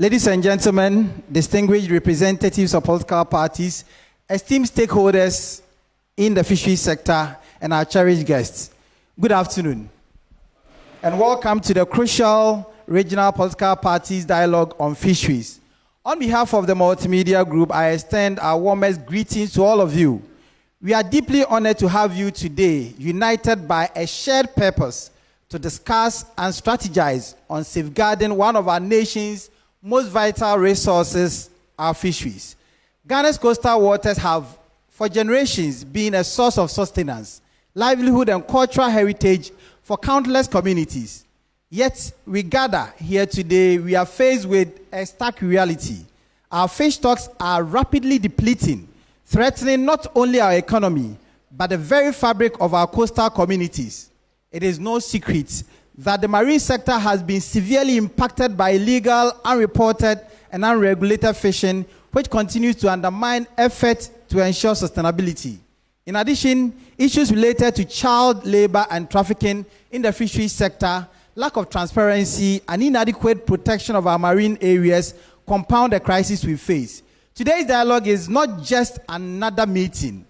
Ladies and gentlemen, distinguished representatives of political parties, esteemed stakeholders in the fisheries sector, and our cherished guests, good afternoon, and welcome to the crucial regional political parties dialogue on fisheries. On behalf of the multimedia group, I extend our warmest greetings to all of you. We are deeply honored to have you today, united by a shared purpose to discuss and strategize on safeguarding one of our nation's most vital resources, our fisheries. Ghana's coastal waters have, for generations, been a source of sustenance, livelihood, and cultural heritage for countless communities. Yet, we gather here today, we are faced with a stark reality. Our fish stocks are rapidly depleting, threatening not only our economy, but the very fabric of our coastal communities. It is no secret that the marine sector has been severely impacted by illegal, unreported, and unregulated fishing, which continues to undermine efforts to ensure sustainability. In addition, issues related to child labor and trafficking in the fisheries sector, lack of transparency, and inadequate protection of our marine areas compound the crisis we face. Today's dialogue is not just another meeting.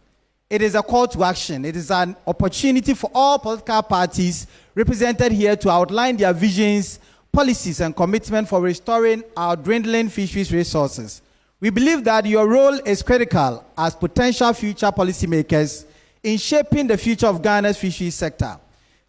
It is a call to action. It is an opportunity for all political parties represented here to outline their visions, policies, and commitment for restoring our dwindling fisheries resources. We believe that your role is critical as potential future policymakers in shaping the future of Ghana's fisheries sector.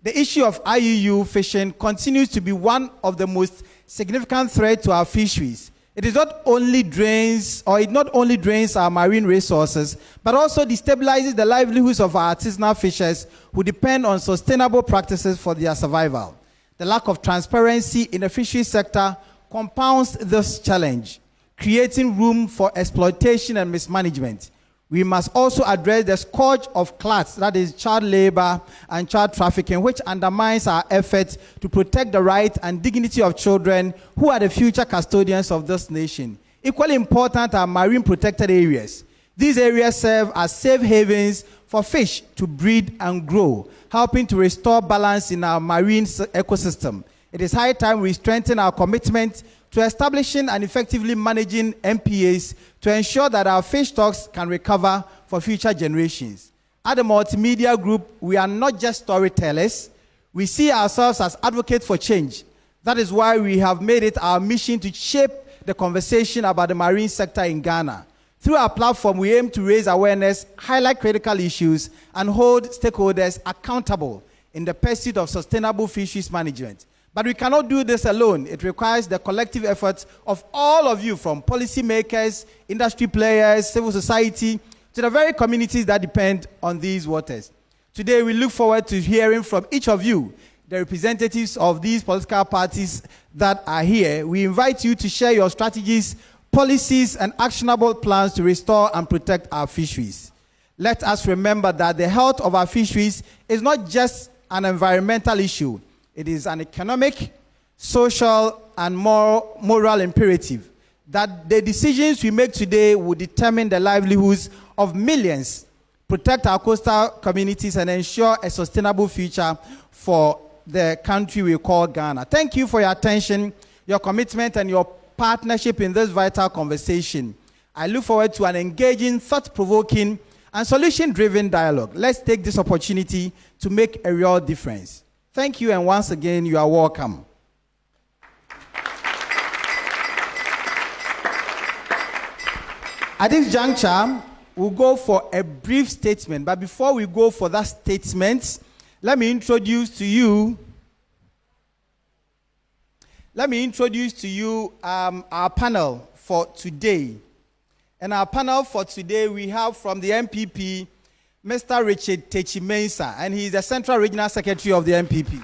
The issue of IUU fishing continues to be one of the most significant threats to our fisheries. It not only drains our marine resources, but also destabilizes the livelihoods of our artisanal fishers who depend on sustainable practices for their survival. The lack of transparency in the fisheries sector compounds this challenge, creating room for exploitation and mismanagement. We must also address the scourge of class, that is child labor and child trafficking, which undermines our efforts to protect the rights and dignity of children who are the future custodians of this nation. Equally important are marine protected areas. These areas serve as safe havens for fish to breed and grow, helping to restore balance in our marine ecosystem. It is high time we strengthen our commitment to establishing and effectively managing MPAs to ensure that our fish stocks can recover for future generations. At the Multimedia Group, we are not just storytellers. We see ourselves as advocates for change. That is why we have made it our mission to shape the conversation about the marine sector in Ghana. Through our platform, we aim to raise awareness, highlight critical issues, and hold stakeholders accountable in the pursuit of sustainable fisheries management. But we cannot do this alone. It requires the collective efforts of all of you, from policymakers, industry players, civil society, to the very communities that depend on these waters. Today, we look forward to hearing from each of you, the representatives of these political parties that are here. We invite you to share your strategies, policies, and actionable plans to restore and protect our fisheries. Let us remember that the health of our fisheries is not just an environmental issue. It is an economic, social, and moral imperative that the decisions we make today will determine the livelihoods of millions, protect our coastal communities, and ensure a sustainable future for the country we call Ghana. Thank you for your attention, your commitment, and your partnership in this vital conversation. I look forward to an engaging, thought-provoking, and solution-driven dialogue. Let's take this opportunity to make a real difference. Thank you, and once again, you are welcome. At this juncture, we'll go for a brief statement. But before we go for that statement, let me introduce to you our panel for today. And our panel for today, we have from the MPP, Mr. Richard Techimensa, and he is the Central Regional Secretary of the MPP.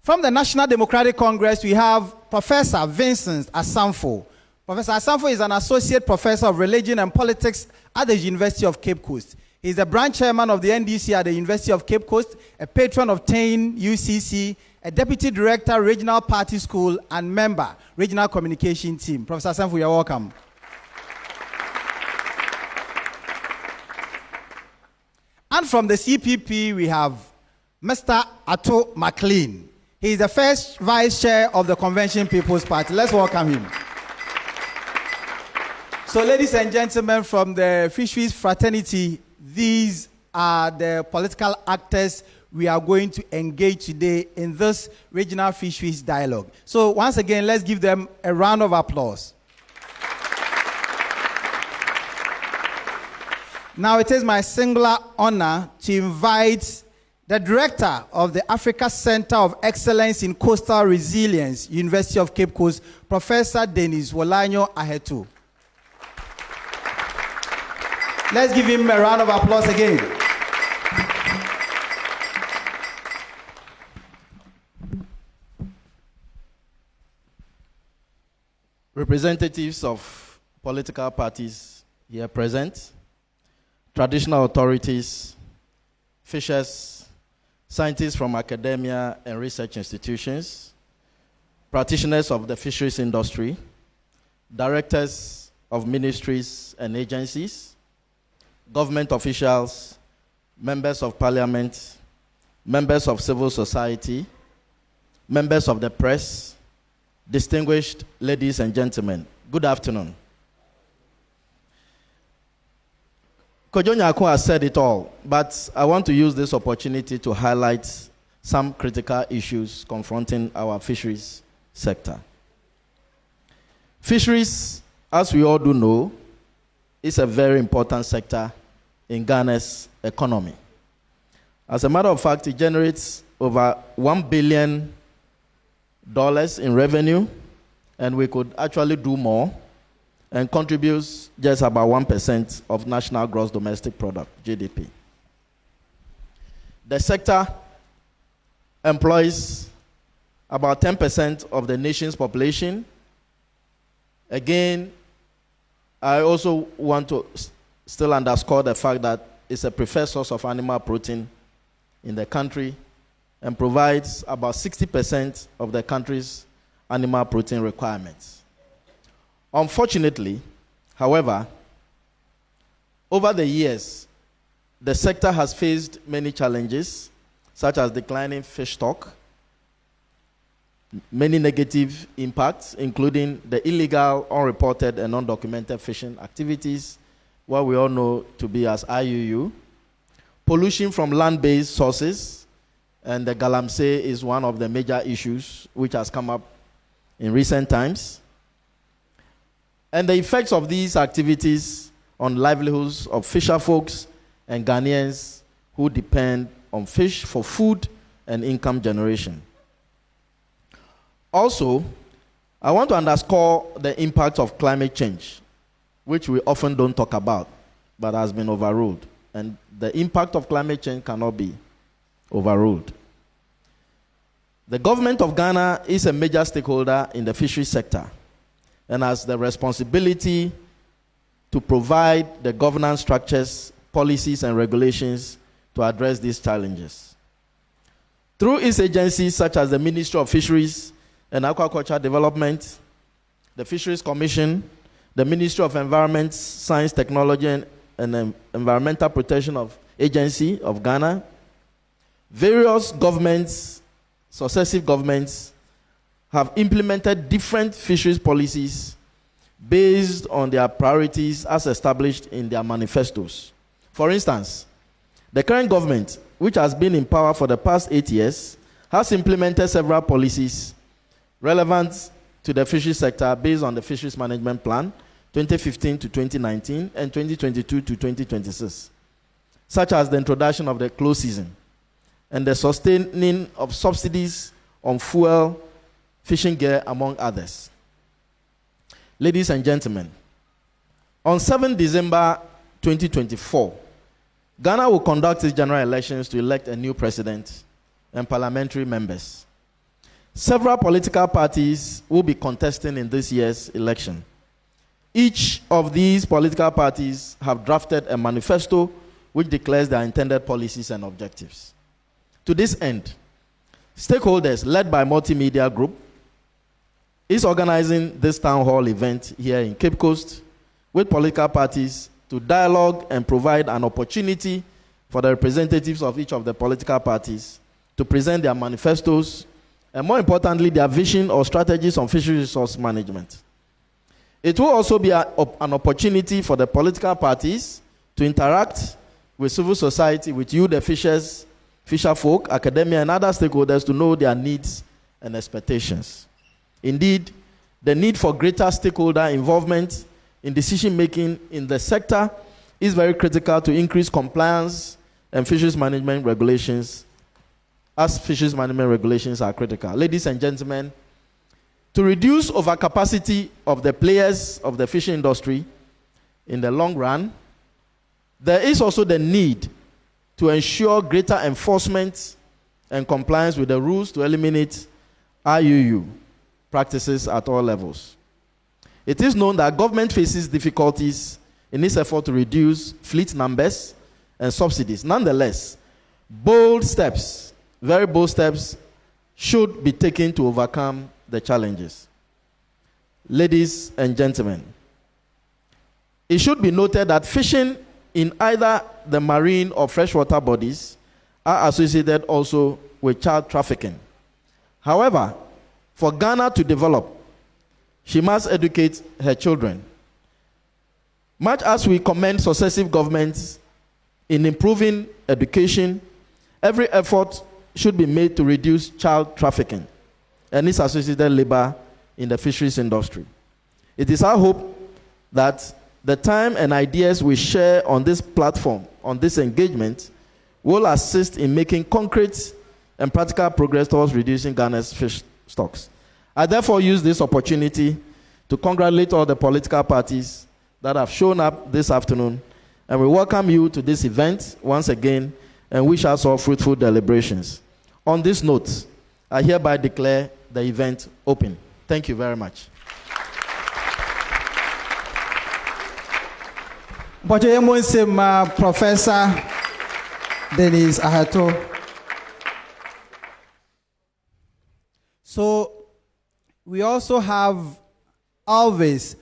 From the National Democratic Congress, we have Professor Vincent Asampho. Professor Asampho is an Associate Professor of Religion and Politics at the University of Cape Coast. He is the branch chairman of the NDC at the University of Cape Coast, a patron of TAIN UCC, a Deputy Director, Regional Party School, and member, Regional Communication Team. Professor Asampho, you're welcome. And from the CPP, we have Mr. Atto McLean. He is the first vice chair of the Convention People's Party. Let's welcome him. So, ladies and gentlemen, from the Fisheries fraternity, these are the political actors we are going to engage today in this regional fisheries dialogue. So, once again, let's give them a round of applause. Now, it is my singular honor to invite the director of the Africa Center of Excellence in Coastal Resilience, University of Cape Coast, Professor Dennis Wolanyo Ahetu. Let's give him a round of applause again. Representatives of political parties here present, traditional authorities, fishers, scientists from academia and research institutions, practitioners of the fisheries industry, directors of ministries and agencies, government officials, members of parliament, members of civil society, members of the press, distinguished ladies and gentlemen, good afternoon. Kojo Nyako has said it all, but I want to use this opportunity to highlight some critical issues confronting our fisheries sector. Fisheries, as we all do know, is a very important sector in Ghana's economy. As a matter of fact, it generates over $1 billion in revenue, and we could actually do more, and contributes just about 1% of national gross domestic product, GDP. The sector employs about 10% of the nation's population. Again, I also want to still underscore the fact that it's a preferred source of animal protein in the country and provides about 60% of the country's animal protein requirements. Unfortunately, however, over the years, the sector has faced many challenges, such as declining fish stock, many negative impacts, including the illegal, unreported, and undocumented fishing activities, what we all know to be as IUU, pollution from land-based sources, and the galamsey is one of the major issues which has come up in recent times, and the effects of these activities on livelihoods of fisher folks and Ghanaians who depend on fish for food and income generation. Also, I want to underscore the impact of climate change, which we often don't talk about, but has been overruled. And the impact of climate change cannot be overruled. The government of Ghana is a major stakeholder in the fisheries sector and has the responsibility to provide the governance structures, policies, and regulations to address these challenges. Through its agencies such as the Ministry of Fisheries and Aquaculture Development, the Fisheries Commission, the Ministry of Environment, Science, Technology, and Environmental Protection of Agency of Ghana, various governments, successive governments, have implemented different fisheries policies based on their priorities as established in their manifestos. For instance, the current government, which has been in power for the past 8 years, has implemented several policies relevant to the fisheries sector based on the Fisheries Management Plan 2015 to 2019 and 2022 to 2026, such as the introduction of the close season and the sustaining of subsidies on fuel, fishing gear, among others. Ladies and gentlemen, on 7 December 2024, Ghana will conduct its general elections to elect a new president and parliamentary members. Several political parties will be contesting in this year's election. Each of these political parties have drafted a manifesto which declares their intended policies and objectives. To this end, stakeholders led by Multimedia Group is organizing this town hall event here in Cape Coast with political parties to dialogue and provide an opportunity for the representatives of each of the political parties to present their manifestos and, more importantly, their vision or strategies on fisheries resource management. It will also be an opportunity for the political parties to interact with civil society, with you, the fishers, fisher folk, academia, and other stakeholders to know their needs and expectations. Indeed, the need for greater stakeholder involvement in decision-making in the sector is very critical to increase compliance and fisheries management regulations, as fisheries management regulations are critical. Ladies and gentlemen, to reduce overcapacity of the players of the fishing industry in the long run, there is also the need to ensure greater enforcement and compliance with the rules to eliminate IUU practices at all levels. It is known that government faces difficulties in its effort to reduce fleet numbers and subsidies. Nonetheless, bold steps, very bold steps, should be taken to overcome the challenges. Ladies and gentlemen, it should be noted that fishing in either the marine or freshwater bodies are associated also with child trafficking. However, for Ghana to develop, she must educate her children. Much as we commend successive governments in improving education, every effort should be made to reduce child trafficking and its associated labor in the fisheries industry. It is our hope that the time and ideas we share on this platform, on this engagement, will assist in making concrete and practical progress towards reducing Ghana's fish stocks. I therefore use this opportunity to congratulate all the political parties that have shown up this afternoon, and we welcome you to this event once again and wish us all fruitful deliberations. On this note, I hereby declare the event open. Thank you very much. Professor Dennis Ahato. So we also have Alves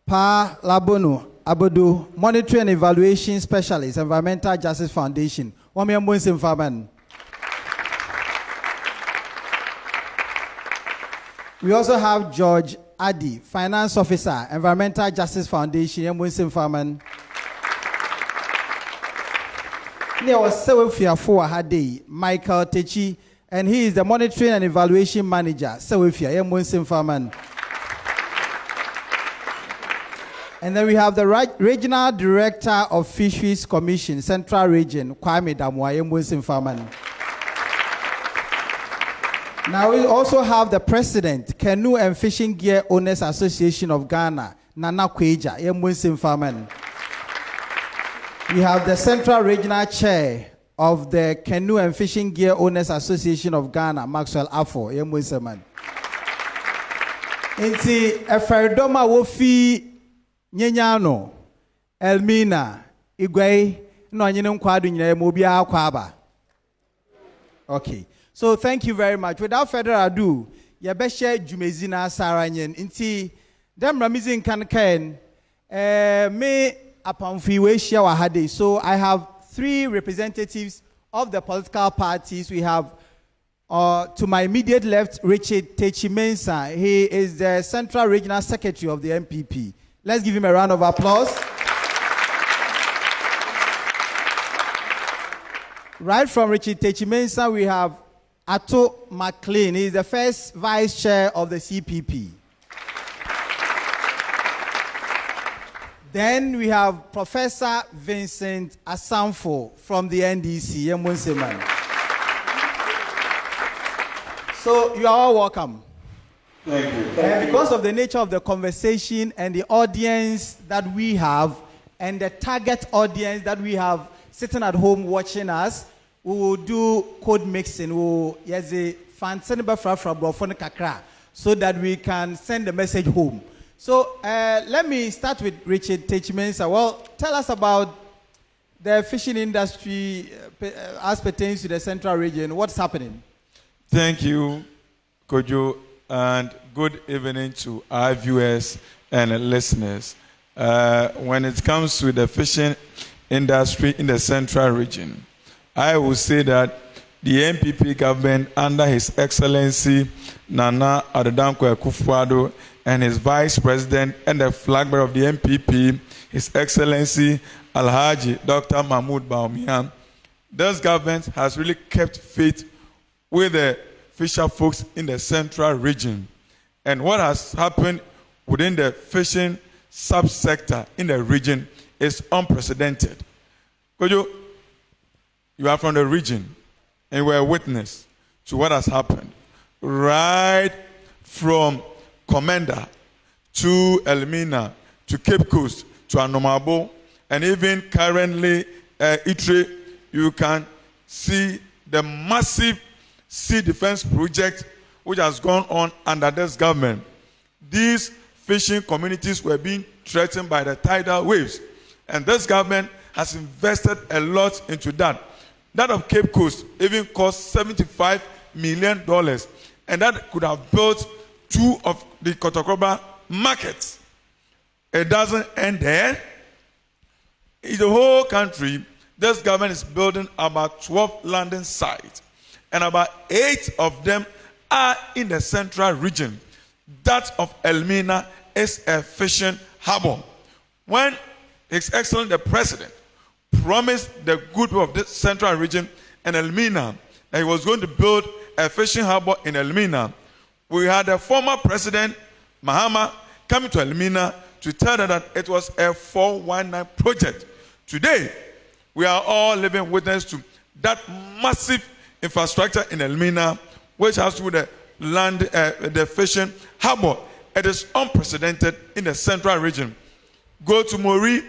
Pa Labono Abodu, Monitoring and Evaluation Specialist, Environmental Justice Foundation. We also have George Adi, Finance Officer, Environmental Justice Foundation. There was Michael Techi, and he is the Monitoring and Evaluation Manager. And then we have the Regional Director of Fisheries Commission, Central Region, Kwame Damwa. Now we also have the President, Canoe and Fishing Gear Owners Association of Ghana, Nana Kweja. We have the Central Regional Chair of the Canoe and Fishing Gear Owners Association of Ghana, Maxwell Afo. Inti Eferidoma Wofi Nyenyano, Elmina, Igwe, no Nyenem Kwadu Nye Mobia Kwaba. Okay. So thank you very much. Without further ado, Yabeshe Jumezina Saranyen. Inti dem Ramizin Kanken me upon freeway share wahade. So I have 3 representatives of the political parties. We have to my immediate left, Richard Techimensa. He is the Central Regional Secretary of the MPP. Let's give him a round of applause. Right from Richard Techimensa, we have Ato McLean. He is the first vice chair of the CPP. Then we have Professor Vincent Asamfo from the NDC. So you are all welcome. Thank you. And because of the nature of the conversation and the audience that we have and the target audience that we have sitting at home watching us, we will do code mixing. So that we can send the message home. So let me start with Richard Techimensa. Well, tell us about the fishing industry as pertains to the Central Region. What's happening? Thank you, Kojo, and good evening to our viewers and listeners. When it comes to the fishing industry in the central region. I will say that the NPP government under His Excellency Nana Addo Dankwa Akufo-Addo and his Vice President and the flag bearer of the NPP, His Excellency Alhaji Dr. Mahmoud Bawumia, this government has really kept faith with the fisher folks in the central region. And what has happened within the fishing subsector in the region is unprecedented. Kojo, you are from the region and you were a witness to what has happened. Right from Commander to Elmina to Cape Coast to Anomabo and even currently Itre, you can see the massive sea defense project which has gone on under this government. These fishing communities were being threatened by the tidal waves, and this government has invested a lot into that. That of Cape Coast even cost $75 million, and that could have built 2 of the Kotokoba markets. It doesn't end there. In the whole country, this government is building about 12 landing sites, and about 8 of them are in the central region. That of Elmina is a fishing harbor. When His Excellency the President promised the good of this central region and Elmina that he was going to build a fishing harbor in Elmina, we had a former President, Mahama, coming to Elmina to tell them that it was a 419 project. Today, we are all living witness to that massive infrastructure in Elmina, which has to do with the land, the fishing harbor. It is unprecedented in the central region. Go to Mori,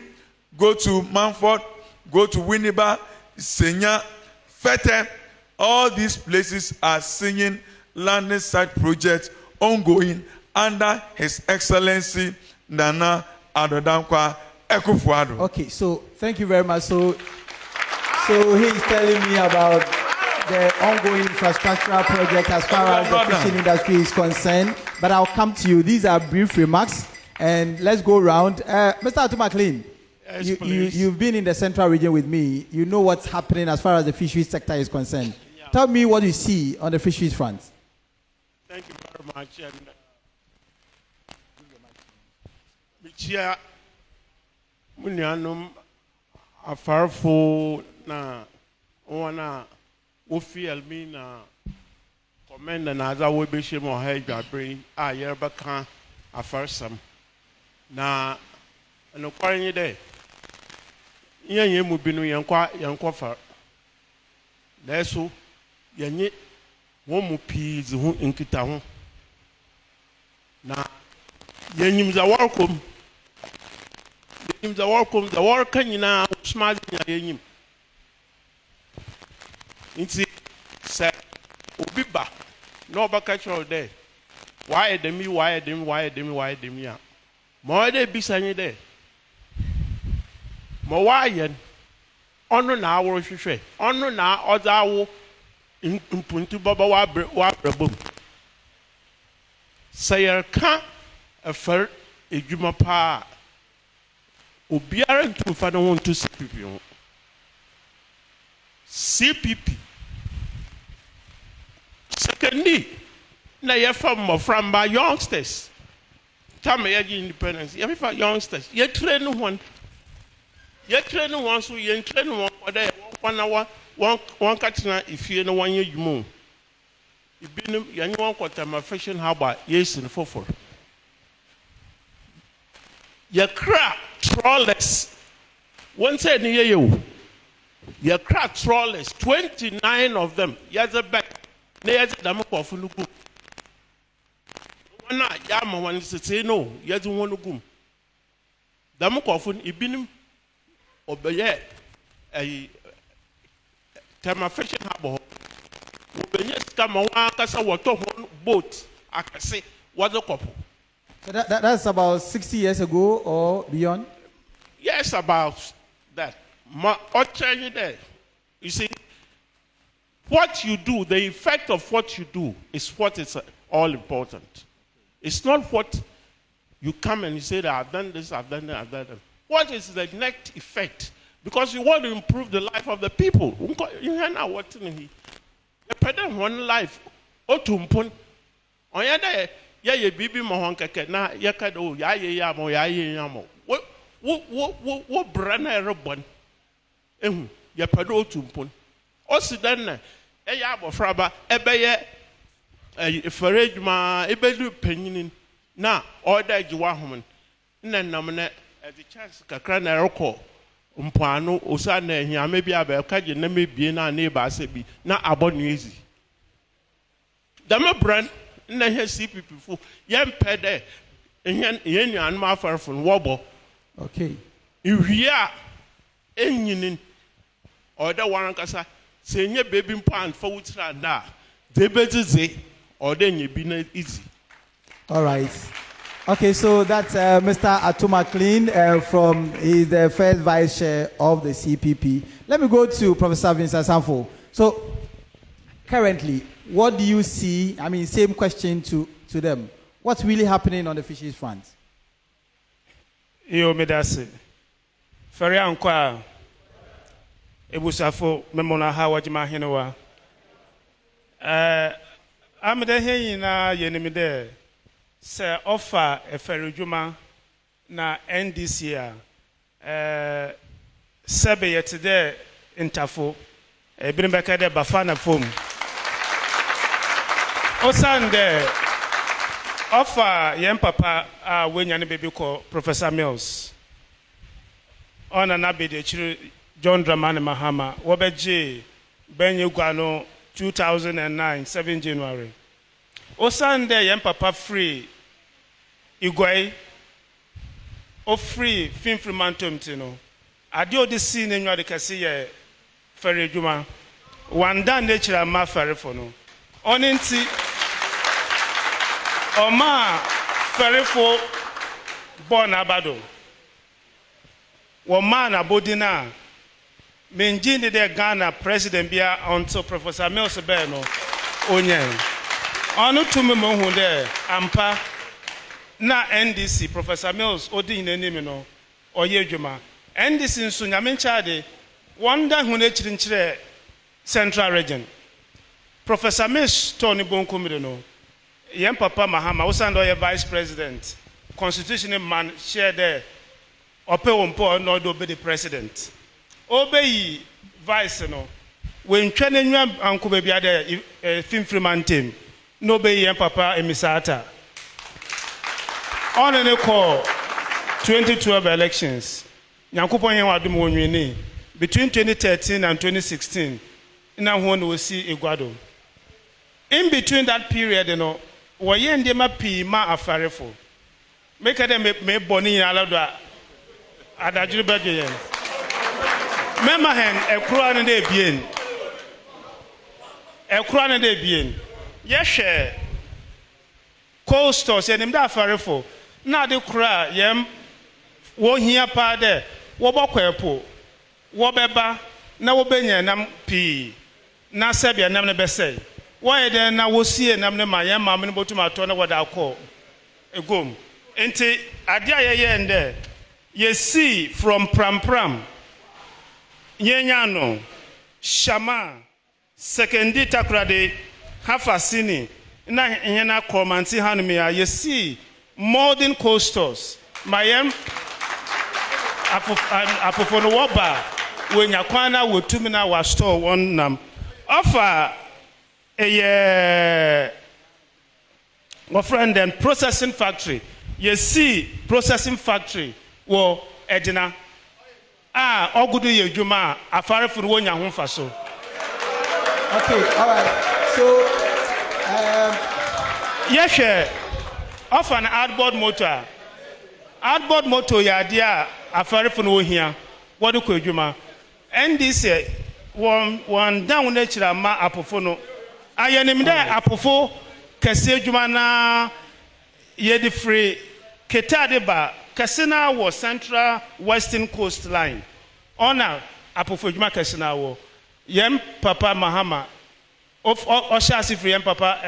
go to Manford, go to Winneba, Senya, Fete. All these places are seeing landing site projects ongoing under His Excellency Nana Addo Dankwa Akufo-Addo. Okay, so thank you very much. So he's telling me about the ongoing infrastructural project as far as the fishing industry is concerned. But I'll come to you. These are brief remarks, and let's go around. Mr. Atu McLean, yes, you've been in the central region with me. You know what's happening as far as the fisheries sector is concerned. Yeah. Tell me what you see on the fisheries front. Thank you very much. And Michia Munianum Afarfo na Wana Wofi Elmina Commander Naza Webishim or Hedjabri Yerbaka Afarsam na no quarry day. Yan Mubinu Yankwafa. Lesu Yanit Womu peas who in Kitahu. Na Yanim the welcome. Yanim the welcome, the worker you now smiling at Yanim. Inti said Ubiba, no bacatch all day. Why them? Ya. More de bisanye day. Mawayan honor na our fishery, honor na other in Puntu Baba Wabrabum. Sayer can a fur a Jumapa Ubiaran to Fano to CPP. CPP. Secondly, now you're from my youngsters. Tell me, independence. You're from youngsters. You're training one. You're training one, so you're training one. 1 hour, one catching if you know 1 year you move. You've been young one quarter my fishing harbor, yes, and for. Your crab trawlers. One said near you. Your crab trawlers, 29 of them. Yes, a back. Near the Damokofunuku. One night, Yama wants to say no, yes, one of them. Damokofun, Ibinum, Obeye, a Tama fishing harbor. Ubenyes come on, Casa water boat, I can say, was a couple. So that's about 60 years ago or beyond? Yes, about that. There. You see, what you do, the effect of what you do is what is all important. It's not what you come and you say that I've done this, I've done that, I've done that. What is the net effect because you want to improve the life of the people. You hear now what in he. You pay them one life. O tumpon. On ya day, ye bibi mohon keke na ye kado ya mo ya mo. What brand a robon? Ye pedo tumpon. O sidan na ya fraba ebeye forage ma ebedu penyin na order jiwa homen. Na namne the chance kakra na roko mpano osa na ehia mebi abeka je na mebie na neighbor asebi na abonu ezi. Dama brand na here CPP fu yem pede yen nuan ma farfon wobo. Okay. Iwia enyinin order waran kasa se nye baby pan for wutra nda de bezize order nye bi na easy. All right. Okay, so that's Mr. Atuma Clean he's the first vice chair of the CPP. Let me go to Professor Vincent Sanfo. So, currently, what do you see? I mean, same question to them. What's really happening on the fisheries front? Yo, medase. Ferry ankwa. Ebusafo memona hawa jima hinowa. Amede heyina yenimide. Se offer a ferry juma na NDC sebe yetide intafo ebimbeka de bafana fom osande offer yem papa wenya ne baby call Professor Mills ona na be de chiri John Dramani Mahama wobeje benye gwano 2009 7 January osande yem papa free Igwai o free film fremantom tino ade odi si ne nwa de kase ye fere djuma wanda nature ma fere fo no oninti oma fere fo born abado wo man abodina menjini de Ghana president bia until Professor Mills be no onyen onu tumi mo hu de ampa na NDC Professor Mills odi n'anim no oye adwuma NDC nso nyamencha de wanda hu na chirinchire Central Region Professor Mills Tony Bonkomire no yem papa Mahama usando ye vice president constitutional man share there ope wompo no do be the president obeyi vice no when twene nwa anko bia de finfrimantem no be yem papa emisata on an call 2012 elections, Yankupon Wadum Wonwini, between 2013 and 2016, in one will see Iguado. In between that period, you know, Wayen de Mapi ma afarefo. Make them me boni alada adajiri badien. Memahen a crown de bien. A crown de bien. Yes, cold stores and him that afarefo. Na de kura yem wo hia pa de wo bokwepo wo beba na wo benya nam pi na sebia nam ne besei wo yede na wo sie nam ne ma yem ma me botuma to na wo da akọ egom enti ade ayeye ende ye see from pram yenya no shama sekendi takrade hafasini na yena komanti hanumi ya ye see modern coasters mayem apofono woba when yakwana wotumina wa store one nam offer a my friend and processing factory you see processing factory wo edina ogudu ye djuma afare furu wonya ho faso. Okay, all right, so yes of an outboard motor ya dia afare funu wo hia wodo ko adwuma NDC one down nature ma apofo no ayenim de apofo kase adwuma na ye de free ketade ba kase na wo Central Western Coast line ona apofo adwuma kase na wo yem papa Mahama of Oshasi free yem papa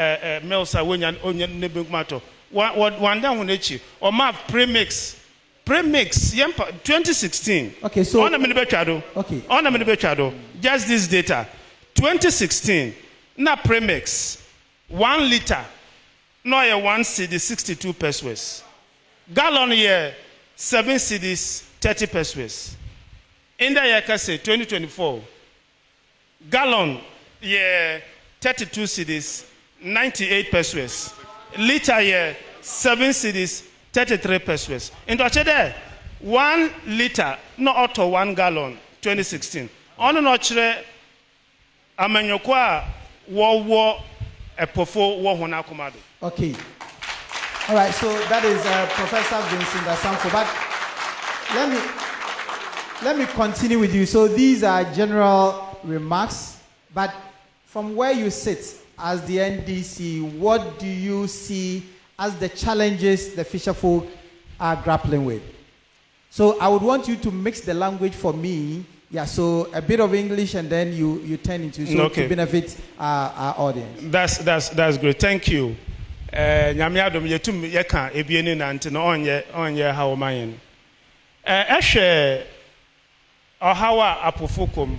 Melsa wonya onye nebekumato one down echi or map premix premix 2016. Okay, so on a minute okay. On a minute just this data. 2016 na premix 1 liter no ye 1 cedi 62 pesos. Gallon ye 7 cedis 30 pesos. In the year 2024 gallon ye 32 cedis 98 pesos. Liter ye 7 cedis 33 pesos. In the 1 liter no auto 1 gallon 2016. On no chere amanyokwa wo epofo wo hona komado. Okay. All right, so that is Professor Vincent Asamfo. But let me continue with you. So these are general remarks, but from where you sit as the NDC, what do you see as the challenges the fisherfolk are grappling with? So I would want you to mix the language for me. Yeah, so a bit of English and then you turn into to benefit our audience. That's great. Thank you. Nyame adom yetum yeka ebieni na nti no onye ha o mayen. Ehwe ohawa apofokom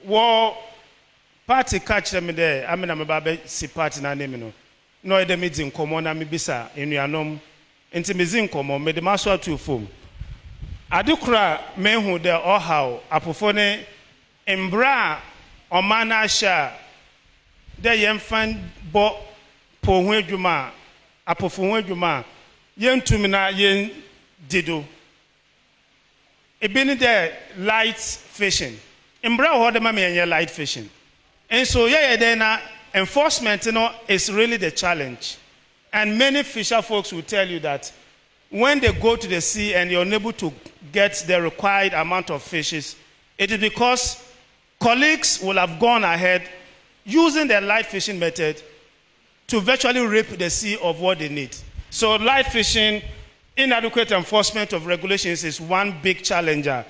wo party catch them there amena me ba be si party na name no. No e de me din komo na me bisa enuanom nti me zin komo me de maso atu fom. Adukura mehu de ohaw apofo ne embra omana sha de yemfan bo po ho adwuma apofo ho adwuma yentumi na yen dido ebini de light fishing embra ho de ma me light fishing and so yeah na enforcement is really the challenge, and many fisher folks will tell you that when they go to the sea and you're unable to get the required amount of fishes, it is because colleagues will have gone ahead using the light fishing method to virtually rape the sea of what they need. So light fishing, inadequate enforcement of regulations is one big challenger.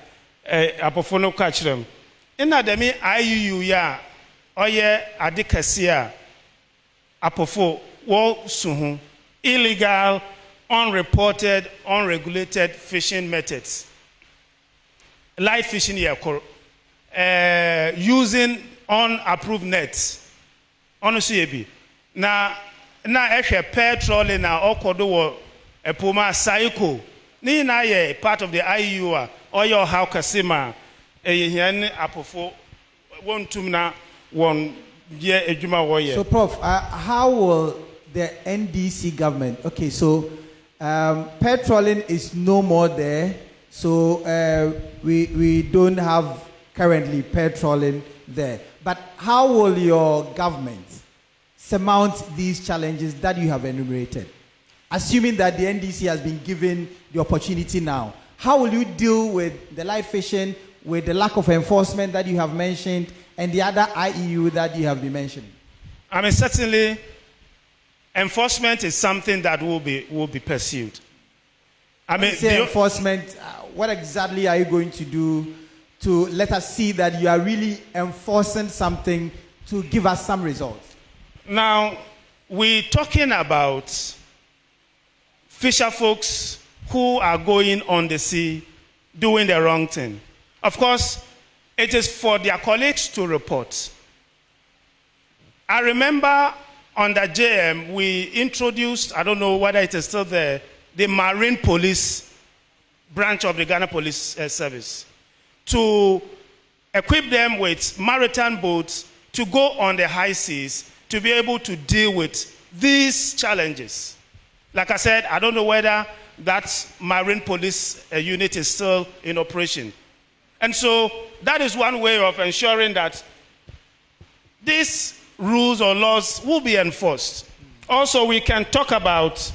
Apofono catch them. In Ademi IUU ya oye adikasia apofo wo suhu illegal, unreported, unregulated fishing methods. Light fishing here, using unapproved nets. Honestly, na eshe pair trolling na okodo wo epoma cycle. Ni na ye part of the IUU or your how kasima ehian apofo wontum na won ye ejuma wo ye. So Prof, how will the NDC government, okay, so petroling is no more there, so we don't have currently petroling there. But how will your government surmount these challenges that you have enumerated? Assuming that the NDC has been given the opportunity now, how will you deal with the light fishing, with the lack of enforcement that you have mentioned, and the other IUU that you have been mentioning? I mean, certainly, enforcement is something that will be pursued. I mean, the enforcement. What exactly are you going to do to let us see that you are really enforcing something to give us some results? Now, we're talking about fisher folks who are going on the sea doing the wrong thing. Of course, it is for their colleagues to report. I remember under JM, we introduced, I don't know whether it is still there, the Marine Police branch of the Ghana Police Service to equip them with maritime boats to go on the high seas to be able to deal with these challenges. Like I said, I don't know whether that Marine Police unit is still in operation. And so that is one way of ensuring that these rules or laws will be enforced. Also, we can talk about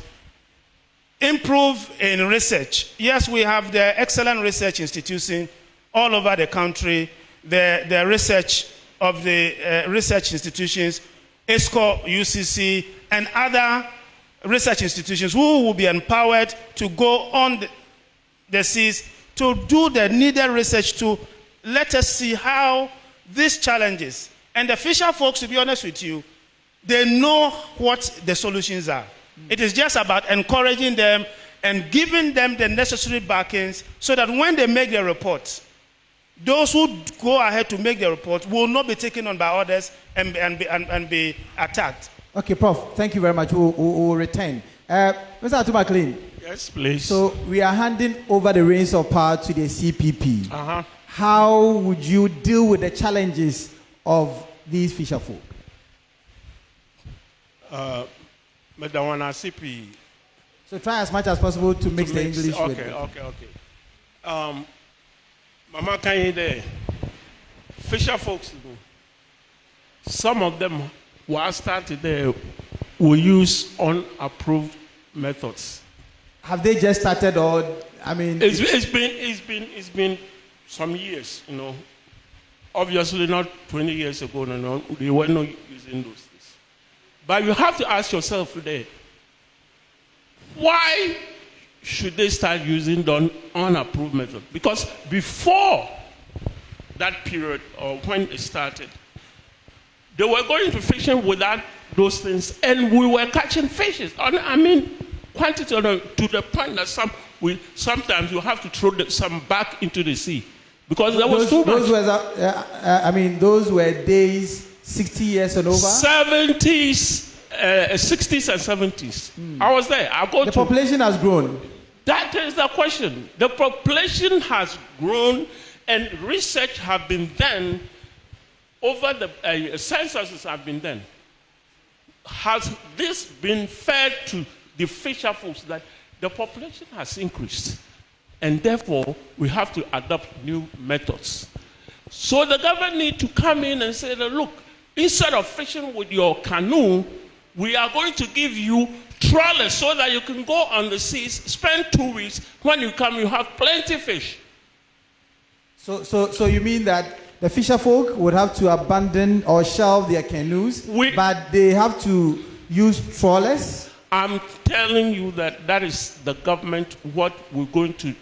improve in research. Yes, we have the excellent research institutions all over the country. The research of the research institutions, ESCO, UCC, and other research institutions who will be empowered to go on the seas to do the needed research to let us see how these challenges, and the fisher folks, to be honest with you, they know what the solutions are. It is just about encouraging them, and giving them the necessary backings so that when they make their reports, those who go ahead to make their report will not be taken on by others and be attacked. Okay, Prof, thank you very much. We'll return. Mr. Atumaklein. Yes, please. So we are handing over the reins of power to the CPP. Uh-huh. How would you deal with the challenges of these fisherfolk? Madam Wana CP. So try as much as possible to mix the English with it. Okay. Mama Kanye there. Fisher folks, some of them who are started there will use unapproved methods. Have they just started, or I mean? It's been some years, you know. Obviously, not 20 years ago. No, they were not using those things. But you have to ask yourself today, why should they start using the unapproved method? Because before that period, or when it started, they were going to fishing without those things, and we were catching fishes. I mean, quantity to the point that sometimes you have to throw some back into the sea because there was too much. Those were days 60 years and over. 70s, 60s and 70s. I was there. The population has grown. That is the question. The population has grown, and research have been done over the censuses have been done. Has this been fed to the fisher folks that the population has increased, and therefore we have to adopt new methods? So the government need to come in and say that, look, instead of fishing with your canoe, we are going to give you trawlers so that you can go on the seas, spend 2 weeks. When you come, you have plenty of fish. So you mean that the fisher folk would have to abandon or shelve their canoes, but they have to use trawlers? I'm telling you that is the government, what we're going to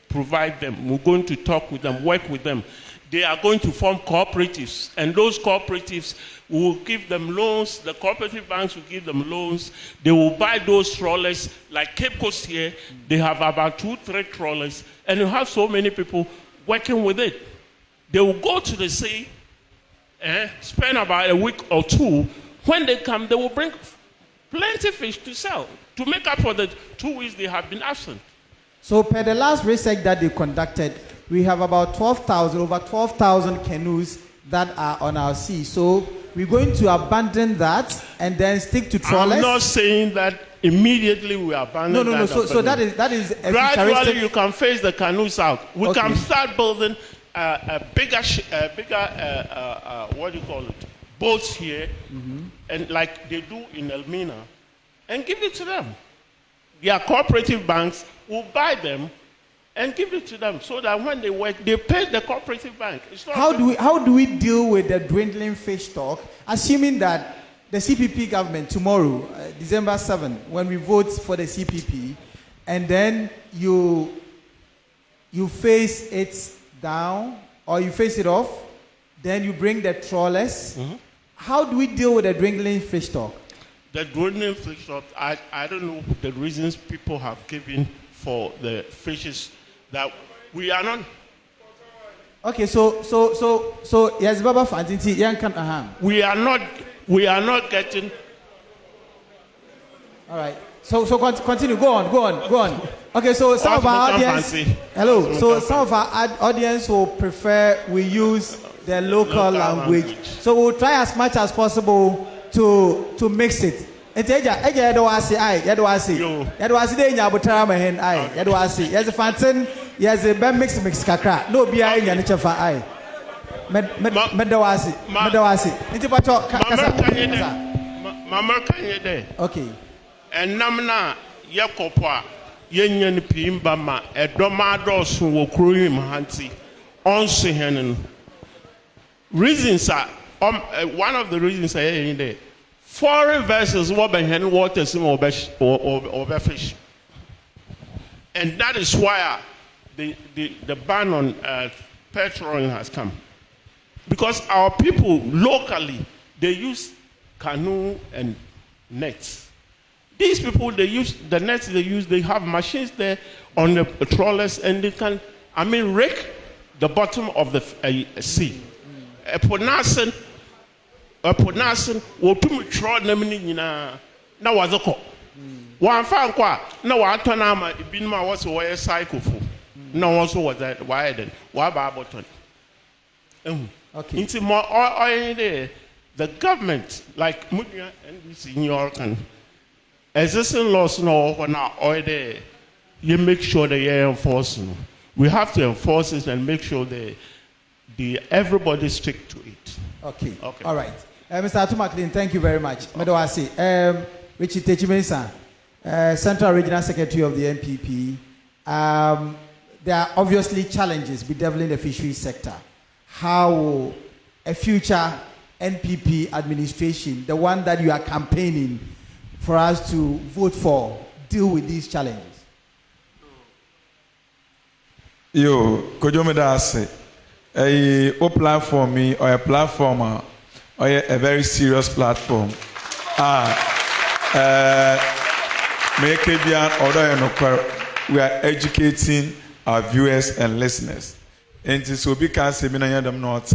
provide them. We're going to talk with them, work with them. They are going to form cooperatives, and those cooperatives will give them loans. The cooperative banks will give them loans. They will buy those trawlers, like Cape Coast here. They have about 2-3 trawlers, and you have so many people working with it. They will go to the sea, spend about a week or two. When they come, they will bring plenty of fish to sell, to make up for the 2 weeks they have been absent. So per the last research that they conducted, we have about over 12,000 canoes that are on our sea. So we're going to abandon that and then stick to trawlers? I'm not saying that immediately we abandon that. No. So that is gradually you can phase the canoes out. We can start building a bigger what do you call it, boats here, and like they do in Elmina, and give it to them. Their cooperative banks will buy them and give it to them, so that when they work, they pay the cooperative bank. How do we deal with the dwindling fish stock, assuming that the CPP government tomorrow, December 7, when we vote for the CPP, and then you phase it down or you phase it off, then you bring the trawlers. How do we deal with the dwindling fish stock? The dwindling fish stock, I don't know the reasons people have given for the fishes that we are not. Okay, so yes, Baba Fantinti, we are not getting. All right. So continue. Go on. Okay, so some of our audience. Hello. So some of our audience will prefer we use the local language. So we'll try as much as possible to mix it. Mix kakra. No be I nya necha fa ai. Mama kanye there. Okay. And namna yakopa yenyan pimba ma edoma dosun wo kuro im hanti onse henen. Reasons are one of the reasons are in there. Foreign vessels will be hen waters or fish. And that is why the ban on petroleum has come. Because our people locally, they use canoe and nets. These people, they use the nets they use, they have machines there on the trawlers, and they can, rake the bottom of the sea. A ponasen, will to me trawl them in now was a call. One found qua, no, I turn armor, been my was a cycle for. No, also was that why then? Why by button? Okay. Into more oil there. The government, like Mudia and this in York and existing laws now when our oil there, you make sure that you're enforcing. We have to enforce it and make sure that everybody stick to it. Okay. All right. Mr. Atumaklin, thank you very much. Medowasi. Richard Techimensa, Central Regional Secretary of the NPP. There are obviously challenges bedeviling the fisheries sector. How will a future NPP administration, the one that you are campaigning for us to vote for, deal with these challenges? Could you say a platform or a platform or a very serious platform? Make it be an we are educating our viewers and listeners. And so because we know them not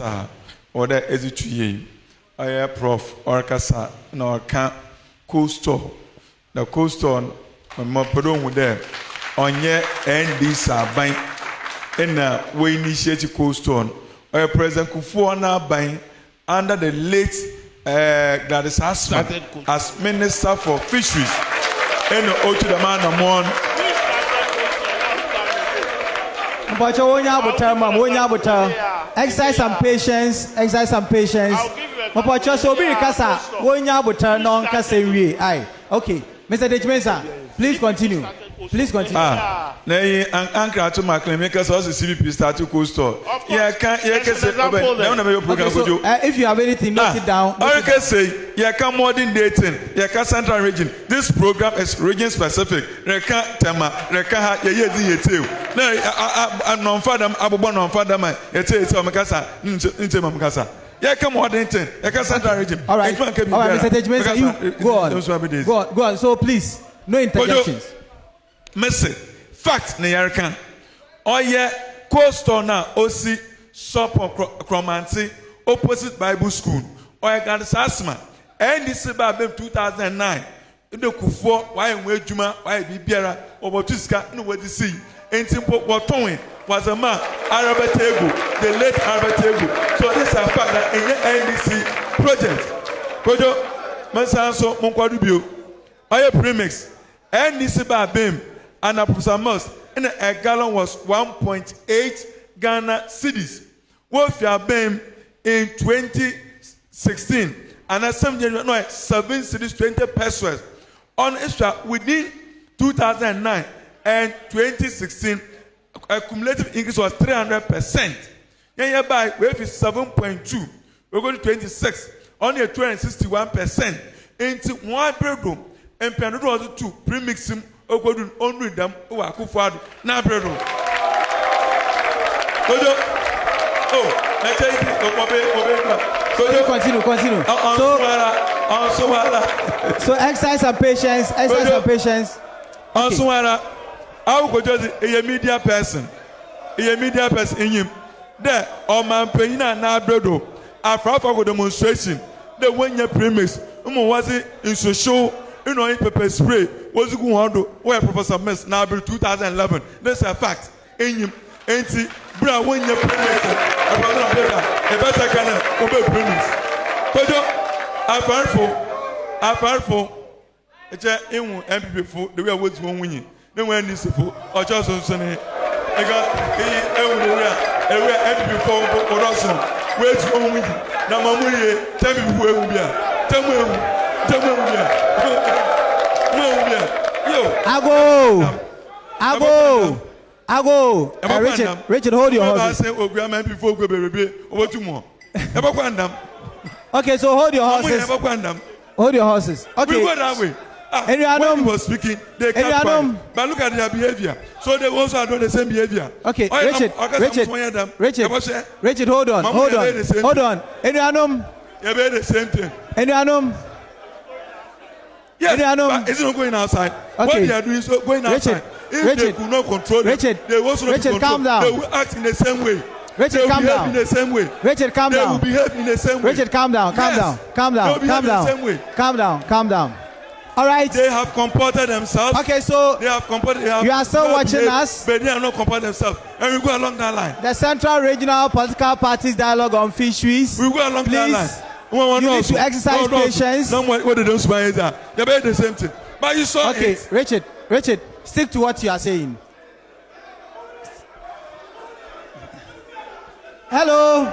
or the education, I prof or casa no can coastal. The coastal, my pardon with them on ye and this are buying in we initiate coastal. Or President Kufuor buying under the late Gladys Asman as Minister for Fisheries. And to the man among. But exercise some patience, exercise some patience. But just so be casa, when you have turn on Casserie. Aye, okay, Mr. Dejmensa, please continue. Please continue. Nay, Uncle to my claimmakers also CVP start to coastal. Yeah, can't say, if you have anything, note it down. I can say, yeah, come more than dating, yeah, Central Region. This program is region specific. Reka Tema, Reka, I'm non father, Abu non father, my, it's a Macassa, into Mamacassa. Yeah, come on, Denton. Central Region. All right, Mr. Dejmensa, you go on. Go on. So please, no interjections. Message fact na yarkan oye coastal na osi Sopo Kromanti opposite Bible School oye Gladys Asman NDC ba 2009 inde Kufuor why enwe adwuma why bibiara obotuska no wadi see entimpo woton was a man Arabetegu the late Arabetegu. So this is a fact that in the NDC project kojo mansanso monkwadu bio oye premix NDC ba bem and a Amos and a gallon was 1.8 Ghana cedis. What you have been in 2016 and a 7 cedis 20 pesos on extra within 2009 and 2016 accumulative increase was 300%. Hereby we have 7.2. We're going to 26 only 261% into one bedroom and Penado 2 premixing. Only them who are Kufuor na bredo. So continue. So exercise some patience. Also, I will go just a media person in him. There, on my penina na bredo. After a demonstration, the one year premise, was it in social. You know, pepper spray was going on to where Professor Mess now 2011. That's a fact. In him, ain't Brown when you're premise, a better can obey premise. But I've heard for it's a MP for the way I was winning. Then when this for or just on Sunday, I got everywhere MP for Rossum. Where's one winning? Now, my money, tell me who will be. Tell me. Ago. Richard, hold your horses. Okay, so hold your horses. Hold your horses. Okay. We go that way. When he was speaking, they kept quiet. But look at their behavior. So they also are doing the same behavior. Okay, Richard, hold on. You the same thing. Yes, but it's not going outside. Okay. What they are doing is going outside. If they could not control it, they also not control. Calm down. They will act in the same way. Richard, calm down. In the same way. Richard, calm down. They will behave in the same way. Richard, calm down. Calm down. Calm down. Calm down. Calm down. Calm down. All right. They have comported themselves. Okay, so they have comported. You are still watching us, but they are not comported themselves. And we go along that line. The Central Regional Political Parties Dialogue on Fisheries. We go along that line. You need to exercise patience. No more. What they don't spy that. They bear the same thing. But you saw okay, it. Richard, stick to what you are saying. Hello.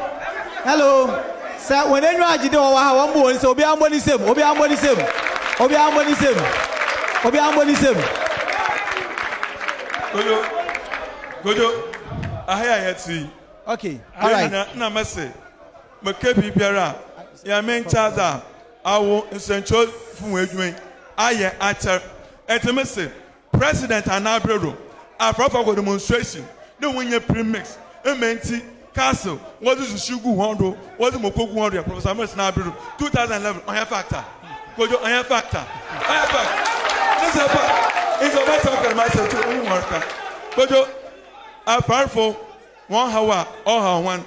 Sir, when you are doing one more, so be on the same. Gojo, I hear you. Okay, all right. Na message. Makebi biara. Ya main chaza. Awo essential fun edwin. Aye acher. Etemese. President Anabredo. Afafa go demonstration. No wenye premix. Ementi Castle. What is the Shugu Hondo? What is Mokogu Hondo? Professor Anabredo. 2011. I have factor. Gojo, I have factor. This is a fact. It's a matter of myself to only worker. Gojo, apart from 1 hour or how one.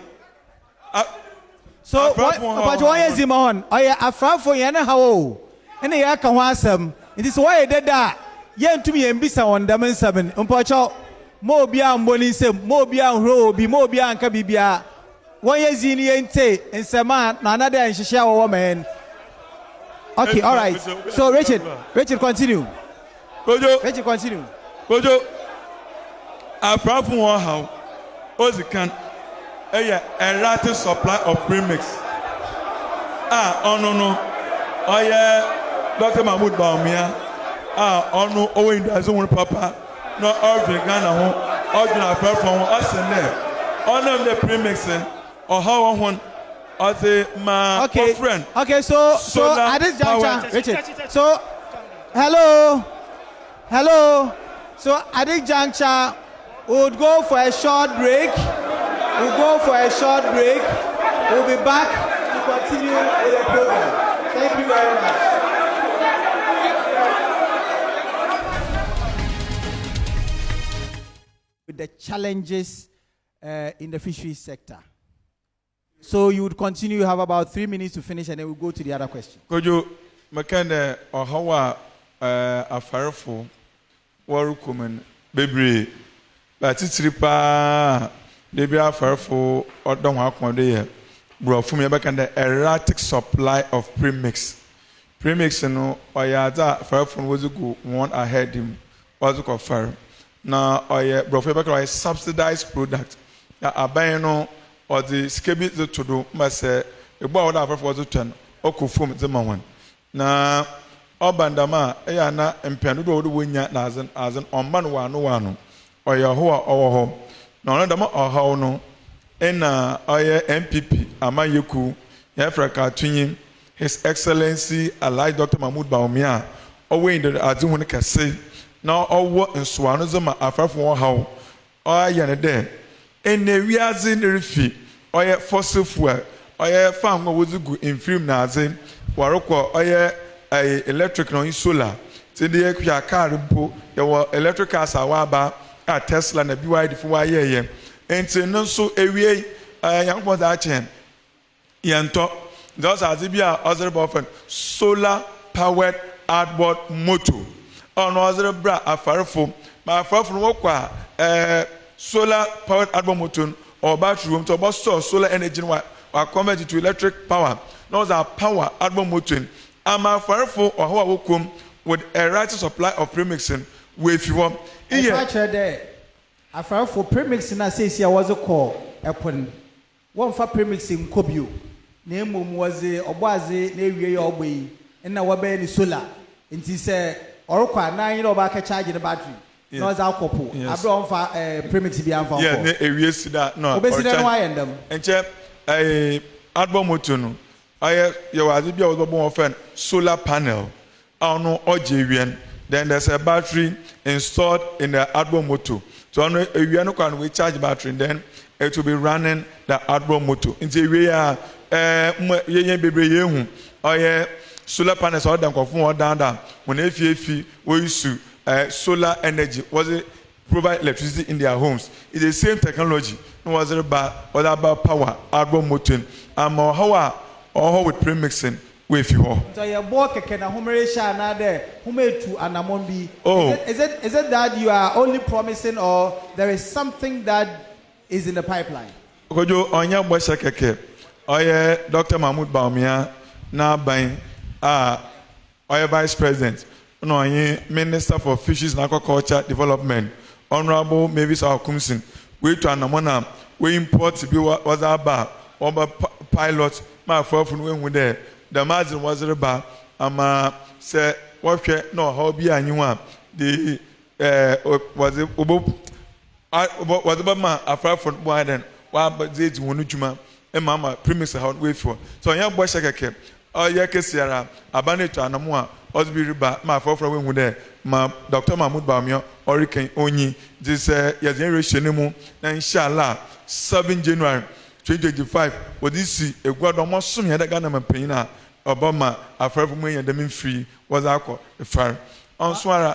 So what? But why is him on? I afraid for you how? And the can want some. It is why I did that. Yen to me and Bisa on Daman 7. Unpocho. Mobia and Bonisem, Mobia and Robi, Mobia and Kabibia. 1 year Zini and Tay and Sama, another and Shisha woman. Okay, all right. So Richard, continue. Richard, continue. Gojo, apart from 1 hour, all the can. A erratic supply of premix. No. Oh yeah, Dr. Mahmoud Baumia. No, Owen doesn't want Papa. No, Irving Ghana, Ordinary platform, us and there. On the premixing, or how one, or the my friend. Okay, so at this juncture, Richard. So, hello. So at this juncture, we would go for a short break. We'll be back to continue with the program. Thank you very much. With the challenges in the fisheries sector. So you would continue, you have about 3 minutes to finish, and then we'll go to the other question. Could you make or how a fireful warukuman baby? But it's ripa. They be after for or don't have one day. Bro, for me, back and the erratic supply of premix. Premix, or yada for was go one ahead him was a fair. Now, or bro, for back subsidized product. I buy no or the skibit to do, must say, a bow of was a turn or could form the moment. Now, Obandama, Ayana, and Penudo winya as an on one or your home. No, how no, and MPP, Amayoku, Africa Twin, His Excellency, allied Dr. Mahmoud Baumia, away in the Azumanica say, now all what in Swanazama, after for how, or yana there, and the Riazin refi, or yet fossil fuel, or yet found what was good in film Nazin, Waroko, or yet electric no solar, to the Equia car, there were electric cars, Awaba. Tesla and BYD for year. And so, so a young was that chain. Yanto, those are the other often solar powered outboard motor. On other bra, a far from my far from Wokwa, solar powered outboard motor or battery room to about solar energy or converted to electric power. Those are power outboard motor. I'm a far for or how I will come with a right supply of premixing. With you want, I found for premixing, I say, I was a call upon one for premixing Kobio. Name was a Obazi, Navy or way, and now we're solar. And he said, Orqua 9 or back a charge in the battery. No, as alcohol. I've gone for premixing beyond for. Yeah, yes, that no, and check a Adbomotuno. I have your friend solar panel. I don't know, Ojivian. Then there's a battery installed in the outboard motor. So we are not going to charge battery, then it will be running the outboard motor. In the way, solar panels or down conform down when if we use solar energy was it provide electricity in their homes. It's the same technology. No was it about power, outboard motoring, how with premixing with you. So your book can a humeration another humetu and amonbi. Oh, is it that you are only promising or there is something that is in the pipeline? Kojo onya bwasha keke. Oye Dr. Mahmoud Baumia na bain oye Vice President. No oye Minister for Fisheries and Aquaculture Development. Honorable Mavis Akumsin. We to anamona we import to be was about pilot my friend when there. The margin was about say what no hobby and you want the was it was about my afraid for widen but they won't juma and mama premise how wait for so young boy shake oh yeah kesiara abaneto anamwa osbi riba my friend when there ma Dr. Mahmoud Baumia Hurricane Onyi this year generation mu inshallah 7 January 2025 what this a god almost soon had a Ghana pain Obama afraid from when the free was alcohol the fire on swara.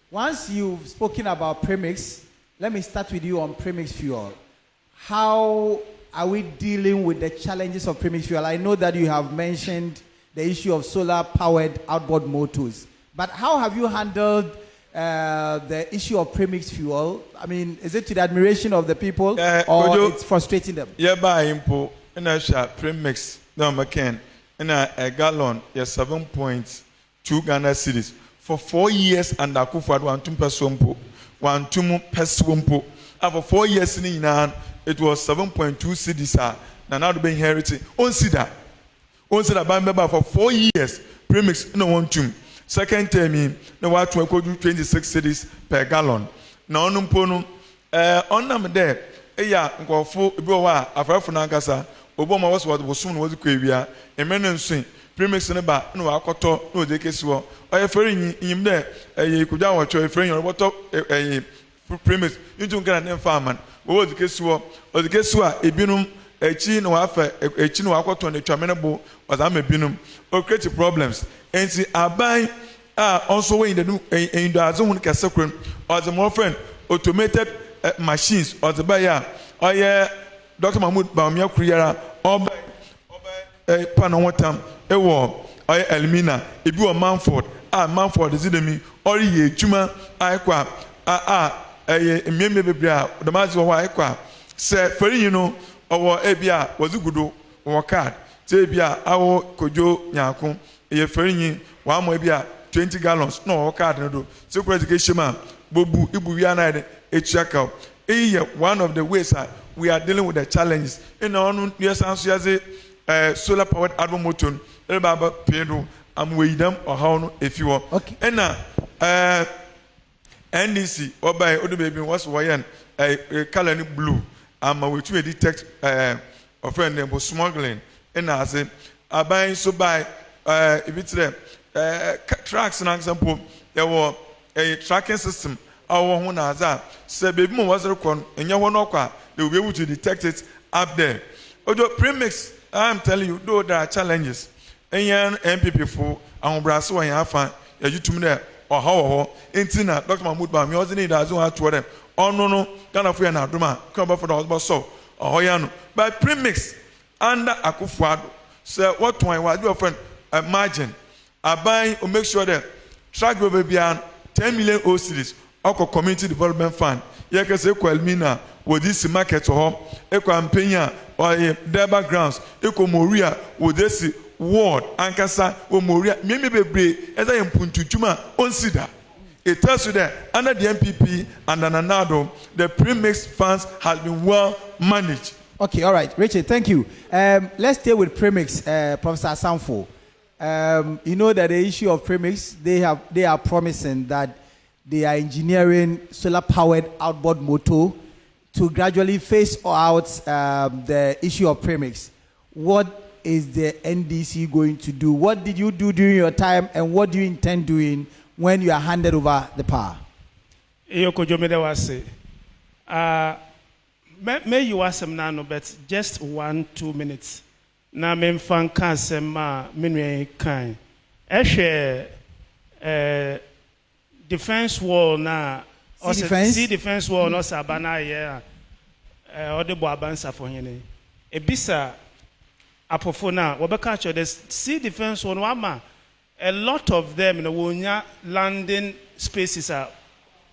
Once you've spoken about premix, let me start with you on premix fuel. How are we dealing with the challenges of premix fuel? I know that you have mentioned the issue of solar powered outboard motors, but how have you handled the issue of premix fuel? I mean, is it to the admiration of the people or it's frustrating them? Yeah, by impo in a shop premix no McCann in a gallon, yes 7.2 Ghana cedis for 4 years and Akufo one 2 pesompo, 1 2 pesompo. And for 4 years in it was 7.2 cedis. Now to be inherited. On Sida by member for 4 years. Premix no 1 2. Second term in no what to go 26 cedis per gallon. Now on pono on them there. Yeah, go for Boa, Afrafuna Gasa. Obama was soon was Quavia, a man and swing. Premix in the back, no Akoto, no de Kesua. I have heard him there. You could down watch a friend or what up a premix. You don't get an farmer. What was the Kesua or the Kesua, a binum, a chin or a chin or Akoto and a chaminable was I'm a binum or creative problems. And see, I buy also in the new in the zone casacrum or the more friend automated machines or the buyer. Oh yeah. Dr. Mahmoud Baumia Kriera, Oba Panawatam, Ewo, Elmina, if you are Manford is in me, or ye, Juma, Aqua, Mimibia, the Master of Aqua, say, Ferino, or Ebia, was a good or card, Sabia, our Kojo Yakum, a Ferini, 1 maybe 20 gallons, no card, no, so education, Bobu, Ibuana, a check one of the ways we are dealing with the challenges. In our yes, answer solar powered outboard motor, about Pedro, and we them or how if you want. Okay. And now, NDC or by other baby was Wayan, a color blue. We to detect offending for smuggling. And I say, I buy so by if it's there, tracks, an example, there were a tracking system. Our one has that. Say, baby, was reckoned, and you won't know they will be able to detect it up there. Although premix, I'm telling you, though there are challenges. And young MPP for our brasso and Yafa, you to me there, or how, Intina, Dr. Mahmoud Bam, you also need as well to them. Oh, no, kind of free and Aduma, come up for the husband so, or Hoyano. But premix under Akufo, so what do I do, a friend? A margin. I buy or make sure that track will be 10 million OCDs, or community development fund. Yakase Kwelmina. With this market or home, a campaign or a backgrounds, Eco Moria, with this ward, Ankasa, or Moria, maybe as I am Puntuma, on Sida. It tells you that under the MPP and Ananado, the premix funds have been well managed. Okay, all right, Richard, thank you. Let's stay with premix, Professor Asanfo. You know that the issue of premix, they are promising that they are engineering solar-powered outboard motor to gradually phase out the issue of premix. What is the NDC going to do? What did you do during your time, and what do you intend doing when you are handed over the power? May you ask him now, but just 1-2 minutes. Na men fan can say ma minwe kind. defense wall na sea defense wall no sabana ye ode bo abansa for hene ebisa apofo na we be catch the sea defense wall no ama a lot of them no wonya landing spaces are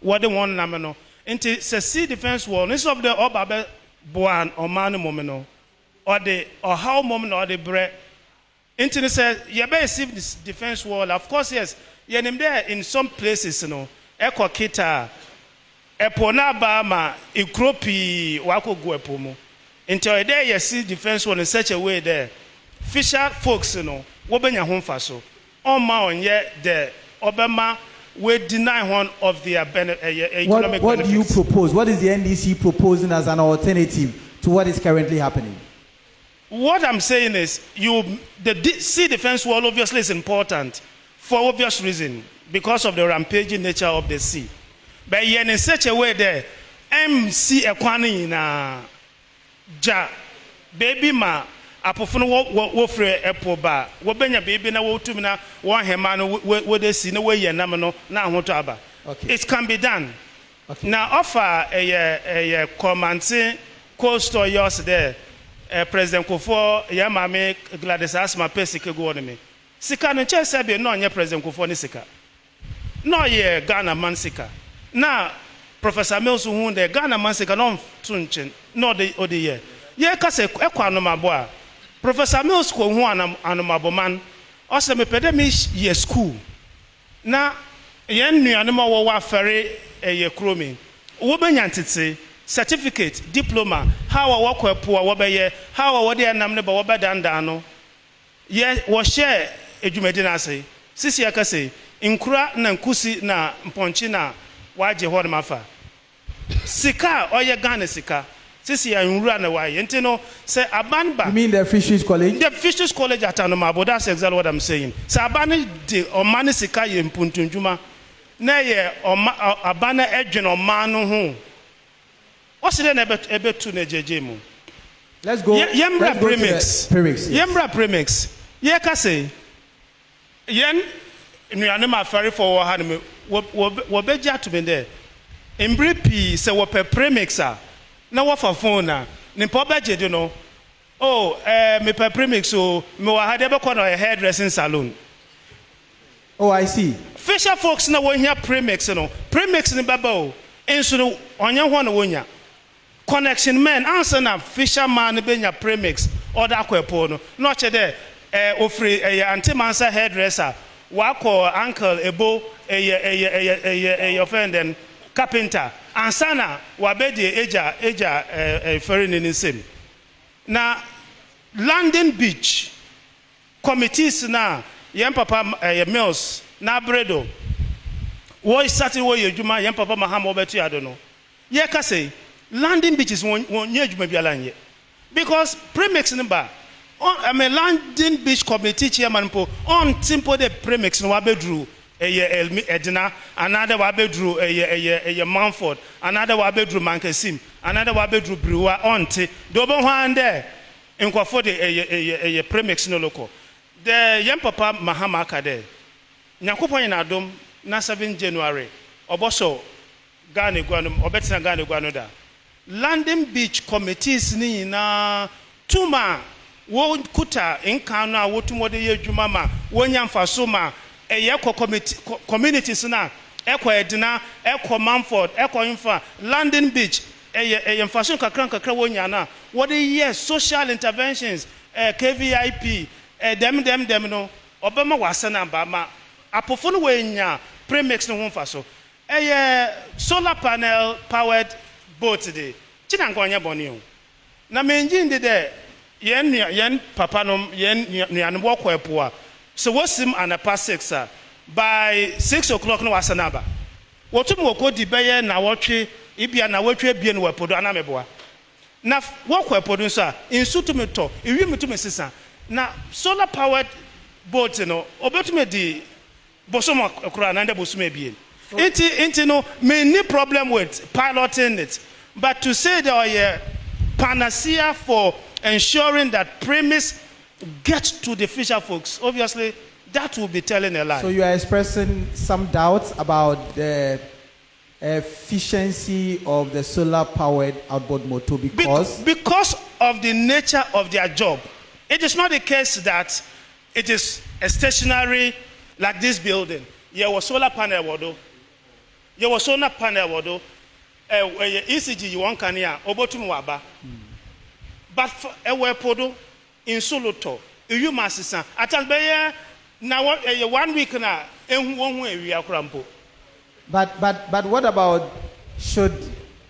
what they want na me no into sea defense wall no of the obabe boan or man momeno or the or how moment or the bread into say you better see this defense wall. Of course, yes, you name there in some places, you know, Eko Kita, Epona Bama, Ikropi, Wako Guepomo. Until there you see defense wall in such a way there. Fisher folks, you know, Wobenya home faso. On Maon yet the Obama will deny one of the economic what do you benefits. propose? What is the NDC proposing as an alternative to what is currently happening? What I'm saying is, the sea defense wall obviously is important for obvious reason because of the rampaging nature of the sea. But yet in such a way that MC ekwani na ja baby ma apofunu wo free epo ba wo benya baby na wo tumi na wo hema no wo de si na wo ye nam no na ahoto aba. Okay. It can be done. Okay. Now offer a commenting coastal yours there. President Kofo Yamame Gladys Asma Pesike go on me. Sika no che se be no nye President Kofo ni sika. No ye Ghana man sika. Na Professor Mills who the Ghana man sika no tunchen no the odi ye. Ye ka se ekwa anomabo a. Professor Mills ko hu anomabo man. O se me pede me ye school. Na ye nuane ma wo wa fere ye kromi. Wo benya ntete certificate, diploma, how I work with poor wobeye, how I would nam ne ba dano. Ye wo share edwumedina say. Sisi aka say, inkura na nkusi na mponchi na waje hɔ mafa. Sika oye Ghana sika. Sisi ya nwura na waye. Nti no say abanba. You mean the Fisheries College? The Fisheries College at Anomabo, that's exactly what I'm saying. Say abani de omani sika ye mpuntunjuma. Na ye abana edwen omanu ho. What's the name ebe to nejejemu? Let's go. Yembra premix. Premix. Yembra premix. Ye ka say. Yen nuane ma fari for ha me wo beja to me there. Embre pi se wo pe premix a na wo fa phone na. Ni po beje de no. Oh, me pe premix so me wa ha de be ko no hairdressing salon. Oh, I see. Fisher folks na wo hia premix no. Premix ni baba o. Enso no onya ho na wonya. Connection men answer na fisherman benya premix order akwepo no no che de ofri anti-mansa hairdresser wako uncle ebo offend carpenter ansana wabedi eja foreign in same na landing beach committees na yem papa mills na bredo wo started wo yejuma yem papa maham obetu ado no ye ka say landing beaches won nye adwuma biala nye because premix number I mean landing beach committee chairman po on simple the premix no wabedru edina another wabedru Manford another wabedru Mankasim another wabedru Brewer onte do bo hwan there nkofo de premix no local the young papa mahama ka there nyakopon na adom na 7 January oboso Ghana guanum obetina Ghana guanoda landing beach committees ni na tuma wo kuta nkanu a wotumode ye dwuma ma wonya mfaso ma communities na eko edina eko Manford eko infa landing beach mfaso kakra wonya na what ye social interventions KVIP dem no obama wasana ba ma apofo no wonya premix no ho mfaso solar panel powered boat today. Chinangonya bonio. Na menji ndede yen papa no yen nuane wo kwapoa. So wasim anapa 6 by 6 o'clock no wasanaba. Wotum woko di beye na wotwe ibia na wotwe bie no wapodo anameboa. Na wo kwapodo nso a insutumeto ewi mutumesisa. Na solar powered boat no obetume di bosomo akura na nde bosomo ebie. Inti no many problem with piloting it. But to say there are panacea for ensuring that premise gets to the fisher folks, obviously that will be telling a lie. So you are expressing some doubts about the efficiency of the solar-powered outboard motor because of the nature of their job. It is not the case that it is a stationary like this building. You was solar panel wodo. You was solar panel wodo. ECG you want kania obotum waba. But for a wepodo in soluto, you must say. Atalbeya now 1 week na we are crampo. But what about should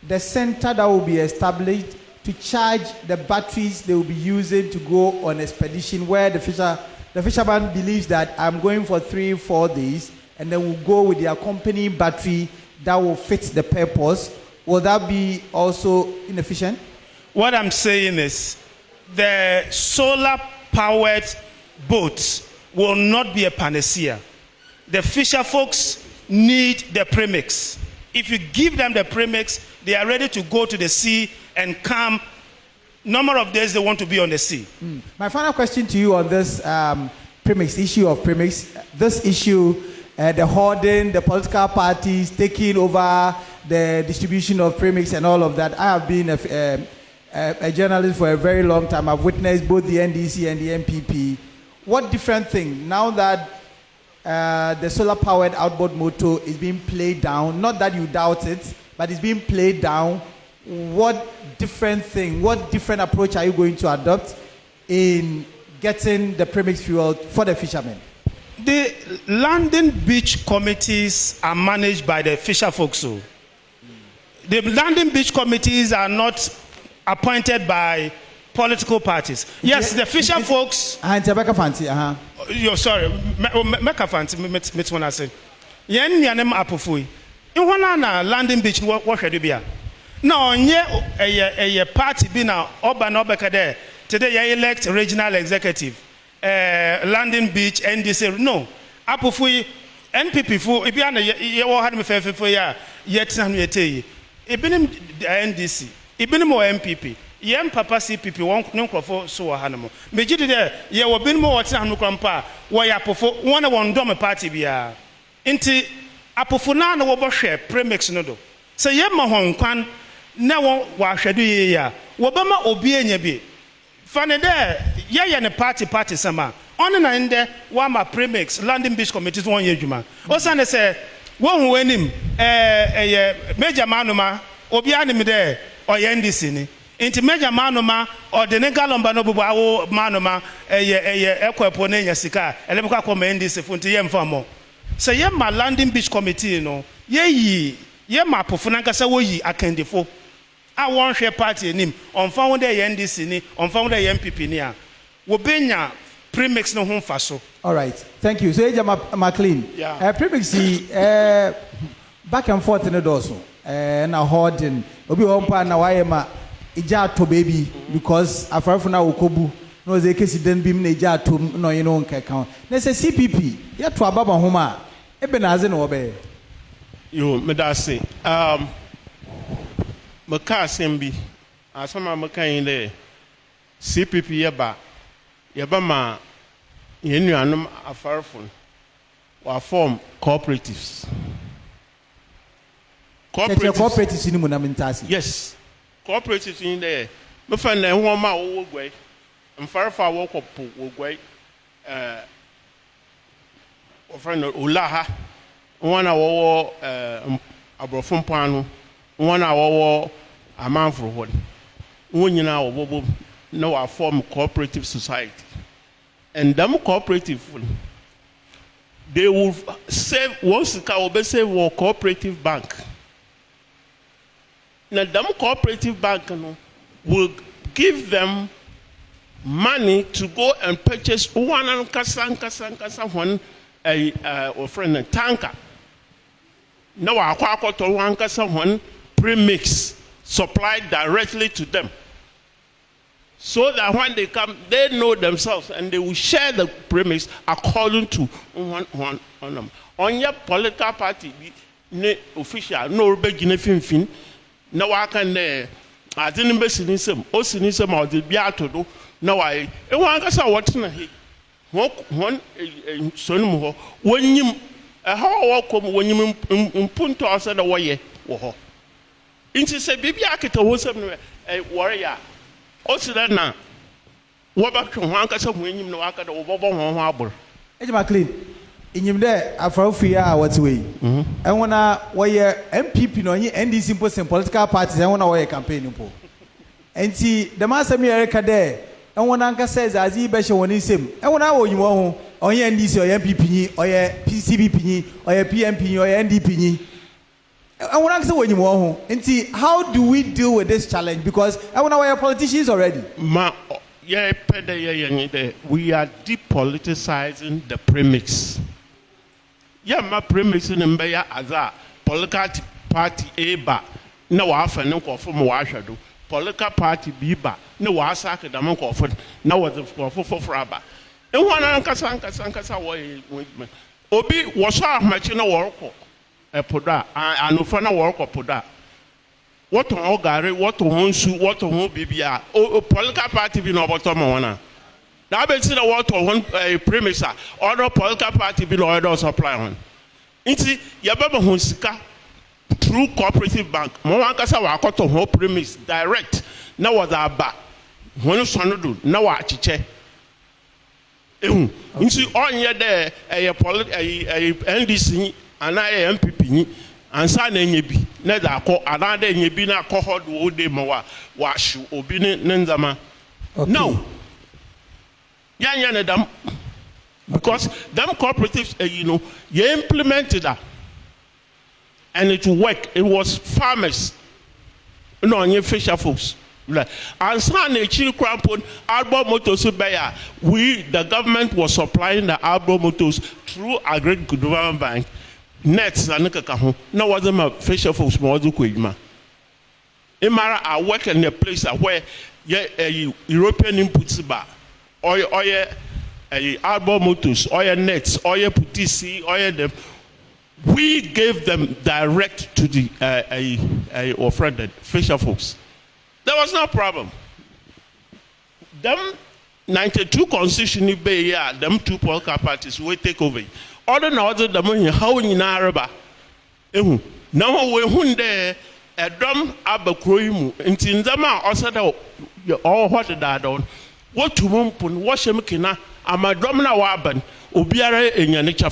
the center that will be established to charge the batteries they will be using to go on expedition where the fisherman believes that I'm going for 3-4 days and then will go with the accompanying battery that will fit the purpose? Will that be also inefficient? What I'm saying is the solar-powered boats will not be a panacea. The fisher folks need the premix. If you give them the premix, they are ready to go to the sea and come number of days they want to be on the sea. My final question to you on this premix, issue of premix, this issue, the hoarding, the political parties taking over the distribution of premix and all of that. I have been a journalist for a very long time. I've witnessed both the NDC and the MPP. What different thing now that the solar-powered outboard motor is being played down? Not that you doubt it, but it's being played down. What different thing, what different approach are you going to adopt in getting the premix fuel for the fishermen? The landing beach committees are managed by the fisher folks. The landing beach committees are not appointed by political parties. Yes, the fisher folks. You're sorry, Mecca Fancy, Miss One I say. Yen Yanem Apofui. In one landing beach, what should you be? No, a party be now, Obeka there. Today, you elect regional executive, landing beach, NDC. No, Apofui, NPP, for if you had me fair for ya, yet some yet. Ibin NDC, Ibin more MPP. Yem papa CPP one no crofo so hanamo. Mejidi there ye wo bin mo wote hanu kwampa wo ya apofo one dom party bia. Nti apofo na na wo bohwe premix no do. Se ye ma hon kwan na wo wa hwedu ye ya. Wo ba ma obi enya bi. Fane there ye ne party sama. On na nde wa ma premix landing beach committees won ye dwuma. O sane se wo hu anim major manoma obi anim there o ye ndisi ni. Inti major manoma or the negalomba no bubu awo manoma ekwepo ne nya sika elebekwa ko ndc funti ye mfamo so ye ma landing beach committee no ye ma pofuna nkasa wo yi akandefo a won hwe party nim onfa wo de ye ndc ni onfa wo de ye mpp ni a wo benya premix no ho mfaso. All right, thank you. So Eja McLean, yeah. Premix back and forth in the dorsal na hoarding obi won pa na waye ma Ijato baby because Afrafuna Okobu no they case then bim na Ijato no you know nkeka. Na say CPP ya to ababa homa ebe na aze no obe. Yo medase maka sembi asama maka yin there CPP yeba ma yenuanom Afrafun wa form cooperatives. Cooperatives ni mu na mentasi. Yes. Cooperatives in there. Me find na ho ma wo gwai. Mfarfa wo kopo wo gwai. Wo find olaha. One wo abrofon panu. One wo amanfro ho. Won nyina wo bobo na wa form cooperative society. And them cooperative they will save once ka obe save wo cooperative bank. Now, the cooperative bank will give them money to go and purchase one a tanker. Now, I one premix supplied directly to them. So that when they come, they know themselves and they will share the premix according to one. On your political party, official, no beginning. No, I can I didn't be sinism, or sinism or the beato. No, I want us watching a One son more, when you a how come when you punto us at the way. Into say, baby, I could tell some warrior. Also, that now, what about Wanka when you know I got over one harbor? Eddie McLean, in him there, Afro Fia, what's way? I wanna wire MPP no any simple political parties, I wanna wear campaign. And see, the master America there. And one uncle says, as he besho one is him. And when I owe you one, or your NDC or MPP, or your PCB, or your PMP, or your NDP. And one uncle when you want and see, how do we deal with this challenge? Because I want our politicians already. We are depoliticizing the premise. Yeah, my premise in Mbaya as a political party A. No, I find no from Washado. Political party biba no wasaka da man ko fon na wazo for fraba e wana nkasa wo obi wo so ahmachi na worko e poda anofa na worko poda woto ogare woto honsu woto ho bibia o political party bi no oboto mo wana da be ti na woto hon premise other political party bi no order supply hon nti ya baba hon sika through cooperative bank mo wan kasa wa akoto ho premise direct na was aba when son do na wa achiche nti onye there NDC ana MPP ni ansa na enye bi na da akọ ana da enye bi na akọ hod wo de mo wa hyu obi ne nzama no ya dam because them cooperatives you implemented that. And it worked. It was farmers, no, fisher folks. And some crampon Albo motors we the government was supplying the Albo motors through Agricultural Development Bank, nets and no wasn't my fisher folks more do Imara, I work in a place where European inputs bar or Albo motors, or nets, or PTC, or them. We gave them direct to the offended fisher folks. There was no problem. Them 92 constitution bay, them two political parties will take over. Other than other, the money how in Araba. Now we hunde a drum abacroimu, and Tinzama also all what that on. What to mumpun, wash him kina, and my domina waban, Ubiare in your nature.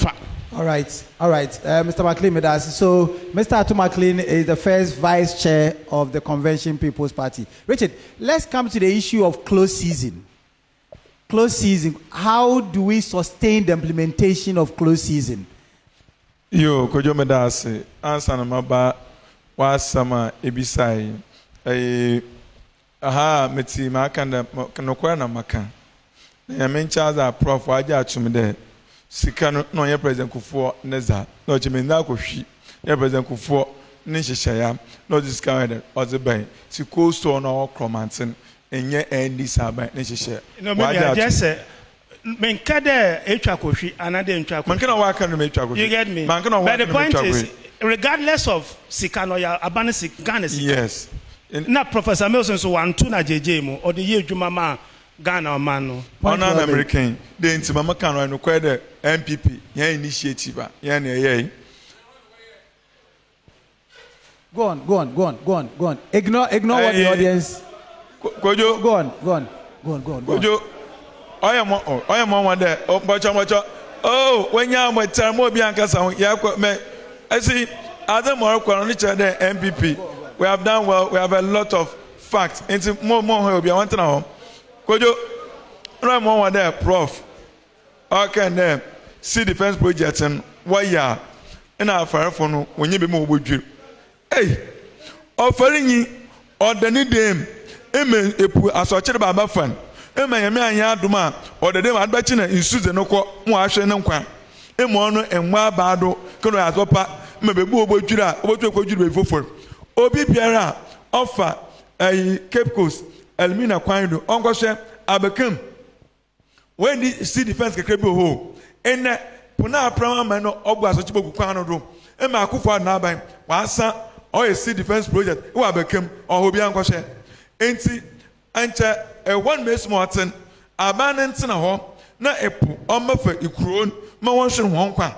All right, Mr. McLean. So, Mr. Atu McLean is the first vice chair of the Convention People's Party. Richard, let's come to the issue of closed season. Closed season. How do we sustain the implementation of closed season? Yo, kojo medase. Answer na maba wasama ebisai. Aha meti makanda kanokwa na maka. Ya mencha za prof waje atumde. Sikano no ye president Kufuor neza no chimenda ko hwi ye president Kufuor ne hyehyaya no discount or the bank si cold store no kromantin enye endi saban ne hyehye no me just say men kada etwa ko hwi anade ntwa ko man kana wa kan no etwa ko you get me man kana wa but the point is regardless of sikano ya abane sikane yes na Professor Milson so wan tu na jeje mu or the ye dwuma ma Ghana man on an American the intimama can no quite the MPP ya initiative ya ne Go on. Ignore what the audience. Kojo. Go on. Kojo. I am one there. Oh, bacha. Oh, when you are with Termo Bianca, I see other more quality than MPP. We have done well. We have a lot of facts. Into more will be wanting now. Kojo, no more there, Prof. Okay, then see defense project and why ya in our fire phone when you be more with you. Hey, offering ye or the need them, amen, as I chat about fan. Amen, Yaduma, or the day I'm betting in Susan Oko, Mwashan and Quan. Emono and Wabado, Kono Azopa, maybe Bobo Jura, what you could do before. Obi Piera, offer a Cape Coast. Elmina Kwando, Uncle Chef, Abakum. When the sea defense can create a hole, and Puna Prama Mano, Ogba, such a book, Kwano, and Makufa Nabai, Wasa, or a sea defense project, who Abakum, or Hobi Uncle Chef. Ain't see, enter a one Miss Martin, abandoned Sinaho, na epu omafa ikuro ma won hwe won kwa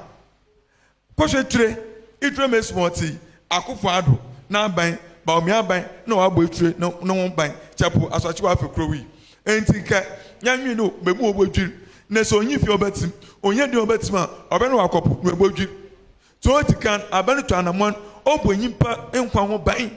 kwohwe tire itire mesmoti Akufo-Addo na ban ba omi aban na wabo itire na won ban chapo asachi wa afekuro wi enti ka nyanwi no bemu obodwiri na so onyi fi obetim onye de obetim a obenu wakopo no obodwiri so otikan abanu to anamon obonyimpa enkwa ho ban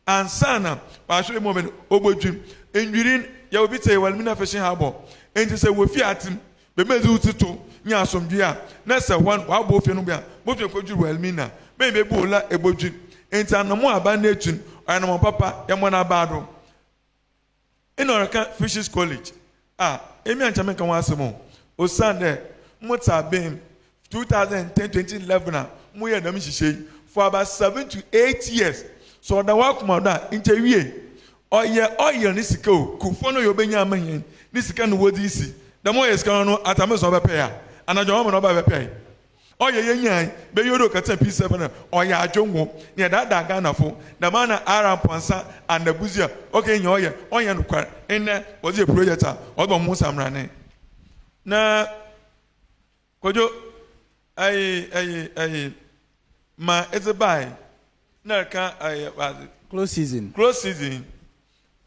ansana ba hwere mo ben obodwiri enwirin ya obi tey walmina fashion habo enti se wo fi atim be mezi utito nya asomdwe a na se wan wabo fi no bia bo fi kodwiri walmina be be bola ebodwiri enti anamo aba na etun anamo papa ya mo na abado in Oraka Fisheries College emi anchame kan wasemo osande mota bem 2010-2011 mu ye nam hihye for about 7 to 8 years so da wakuma da interview oye ni sika o kufo no yobenya amanyen ni sika no wodi isi da mo ye sika no atame so bepe ya anajo mo no ba bepe oye yenyan be yodo kata P7 oye adwonwo ne da Ghana fo da mana ara ponsa anabuzia okay nya oye no kwar enne wodi a project a odo mo samrane na kojo ma ezebai na ka Close season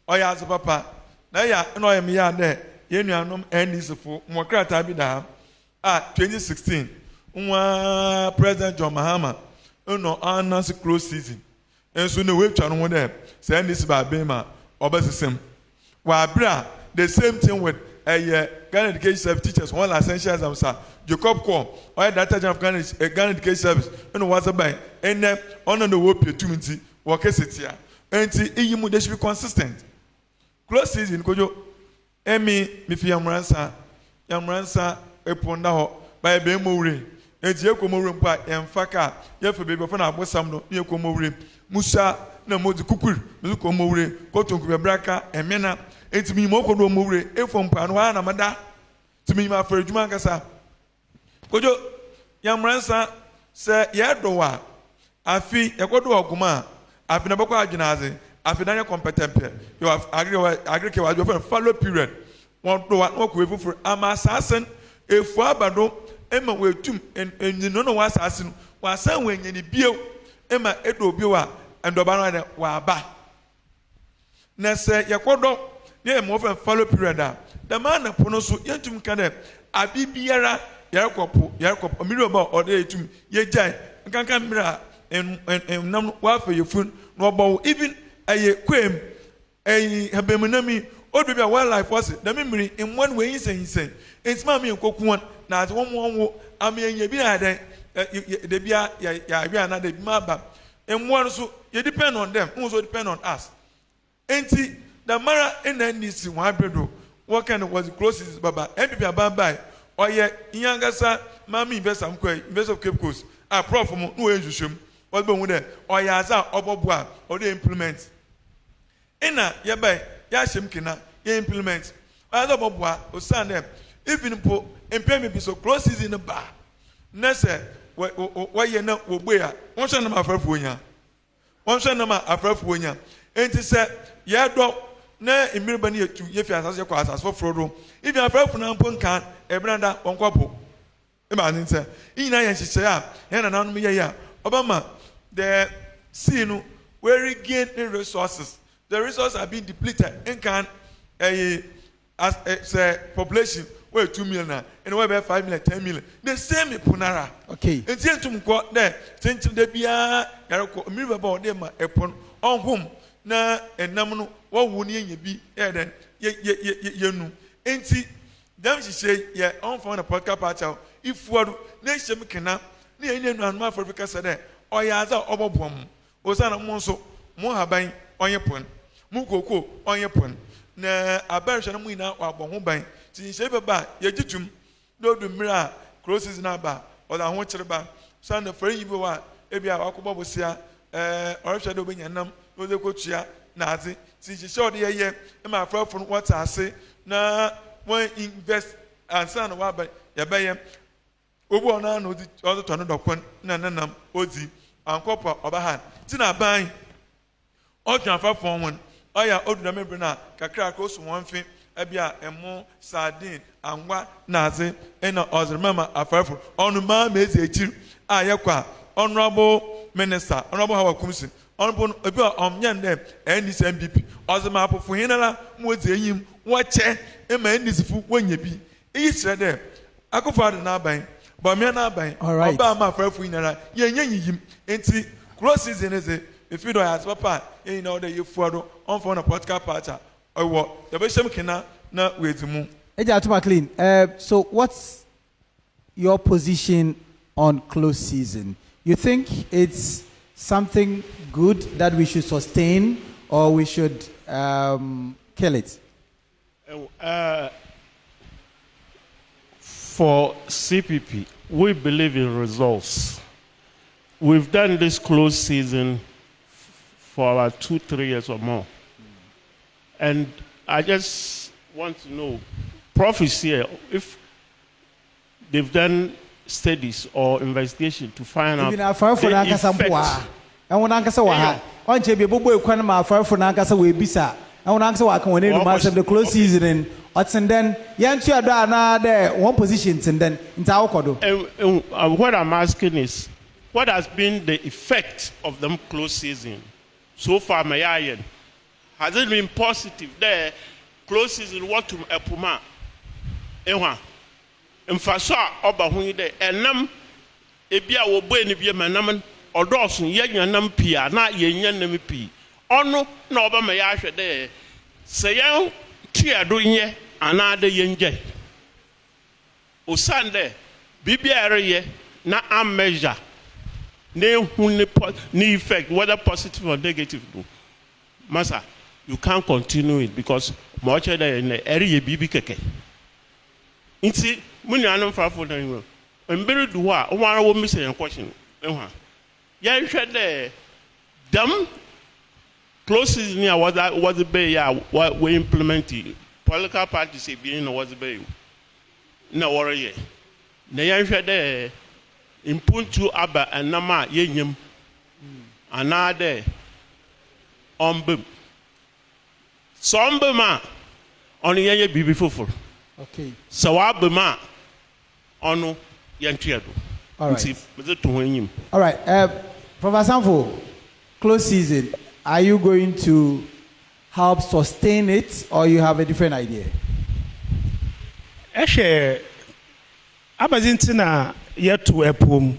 oye az papa na ya no oye me ya de ye nuanom enisfo mo krata bi da 2016 nwa President John Mahama no announce close season enso no we twa no there say this ba bema obasisem wa bra the same thing with Ghana Education Service teachers one essential exam sir Jacob Kwon or Director of Ghana Education Service no was by and on the work opportunity work setia enti iyimu they should be consistent close season kojo emi mi fi yamransa eponda ho by be mowre enti ekomowre mpa emfaka yefe be befo na abosam no ekomowre musa na modi kukur mi komowre kotonku be braka emena enti mi mo kodo mowre efom pa no ha na mada timi ma farejuma nkasa kojo yamransa se yedowa afi ekodo oguma afi na bako aginaze afi na competent you have agree wa jo follow period won do wa ko efufuru ama sasen efu abado ema wetum enino no wa sasen wa san wenyani bio ema edo bio a endoba no de wa aba na se yekodo ne mo follow period a the man na pono so yentum ka de abibiara yakopo miri ba ode etum yejai nkankan mira nam wa fa yefun no bo even aye kwem habemunami odo bia wildlife was the memory in one way insane it's mama nkokuan na ati won amenya bi na de bia ya bia na de maba in one so you depend on them also depend on us enti the mara in NDC one bredo what kind of was the closest baba MPP abamba oye inyangasa mama investor of Cape Coast prof mo no enjushum what be won there oye aza oboboa or dey implement ina yeba ya shemkina ya implement oya oboboa osande even po employment be so close season ba na se we na ogbe a won hwe na afrafu onya enti se ya do na emireba ne yetu ye fi asase kwa asase foforo if you afrafu na mpo nkan ebranda wonkwapo e ba ni se ina ya nhyehyɛ a ya na nanom ye ya obama the sea no we regain the resources the resources are being depleted in can as a population we 2 million and we be 5 million 10 million the same punara okay enti entum ko there tintin de bia yareko emireba ba ode ma epon onhom na enam no wo wu ne nya bi eden yenu enti dam hihye ye onfo na podcast party ifuodo na hyem kena na yenu anu Africa said oyaza obobom osana mo nso mo haban onye pon mu koko onye pon na abarhwe na mu ina wabɔ ho ban ti hye beba ye gitum no do mira crosses na ba oda ho kyereba san na fari yibo wa ebia wakobɔ bosia ɔrehwɛ de obenya nam no de kotua na ade ti hye ode ye ma afrafo what ase na when invest ansan wa ba ye bɛyɛ obu ona na odi tono dokon na nanam odi ankopa obahan ti na ban odwan afafo won oya oduna mebre na kakra ko so won fe ebia emo sardine angwa naze ena ozremama afafo onu ma mezi echir ayekwa honorable minister honorable Hawa Kumsin honorable ebi omnyan dem NDC MPP ozema apofo hinala mozi enyim woche ema NDC fu wonyebi iyi kire dem akofo na aban bomia na aban oba ma afafo hinala yenyanyim enti cross season eze if you don't ask papa you know that you follow on for a political party or what the best kina na wezimu Eja to McLean. So what's your position on close season? You think it's something good that we should sustain or we should kill it? For CPP, we believe in results. We've done this close season for about 2-3 years or more. And I just want to know, Profs here, if they've done studies or investigation to find out the effect. And when Uncle Sawa, on Jabby Bobo, Quanama, far for Nankasa, we bisa. And when Uncle Sawa, when you master the close season, and then Yanchi are there, one positions, and then in Taokodo. What I'm asking is, what has been the effect of them close season? So far, my iron has it been positive? There, close season what to a puma. Ewa, Mfasa oba hu de enam ebia wo bo eni bia manam odosun ye nyanam pia na ye nyanam pi. Ono na oba ma ya hwe de se yan tuado nye ana de ye nje. Osande bibia ereye na am measure ni effect, whether positive or negative. Masa, you can't continue it because much of the area bibi keke. Inti, muni anam farfo na yun. Mbere duwa, umara wo mise yan question. Ya share the dam closes near was the bay ya we implementing. Political parties say being was the bay. Na worry. Na ya share the impuntu aba anama yenyem anade ombem sombema onu yenye bibi foforo okay sawabema onu yentuedo all right all right Professor Sanfo, close season, are you going to help sustain it or you have a different idea? Abazintina yet to a poom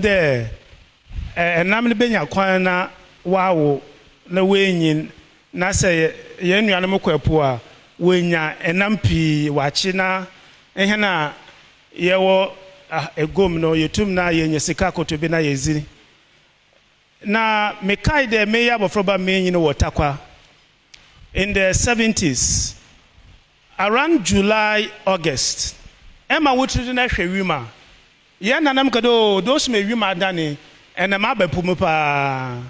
there, and I'm the Benya Quana, wow, no way na say, yen Yanamokua, Wenya, and Nampi, Wachina, and Hana, Yawo, a gumno, Yutumna, yen Yasikako to Bena Yezi. Na Mekai de Maya of Roba Main, you know what, Takwa, in the 70s. Around July, August, Emma would return a shewima. Yan and Amkado, those may wima dani, and a mabe pumupa.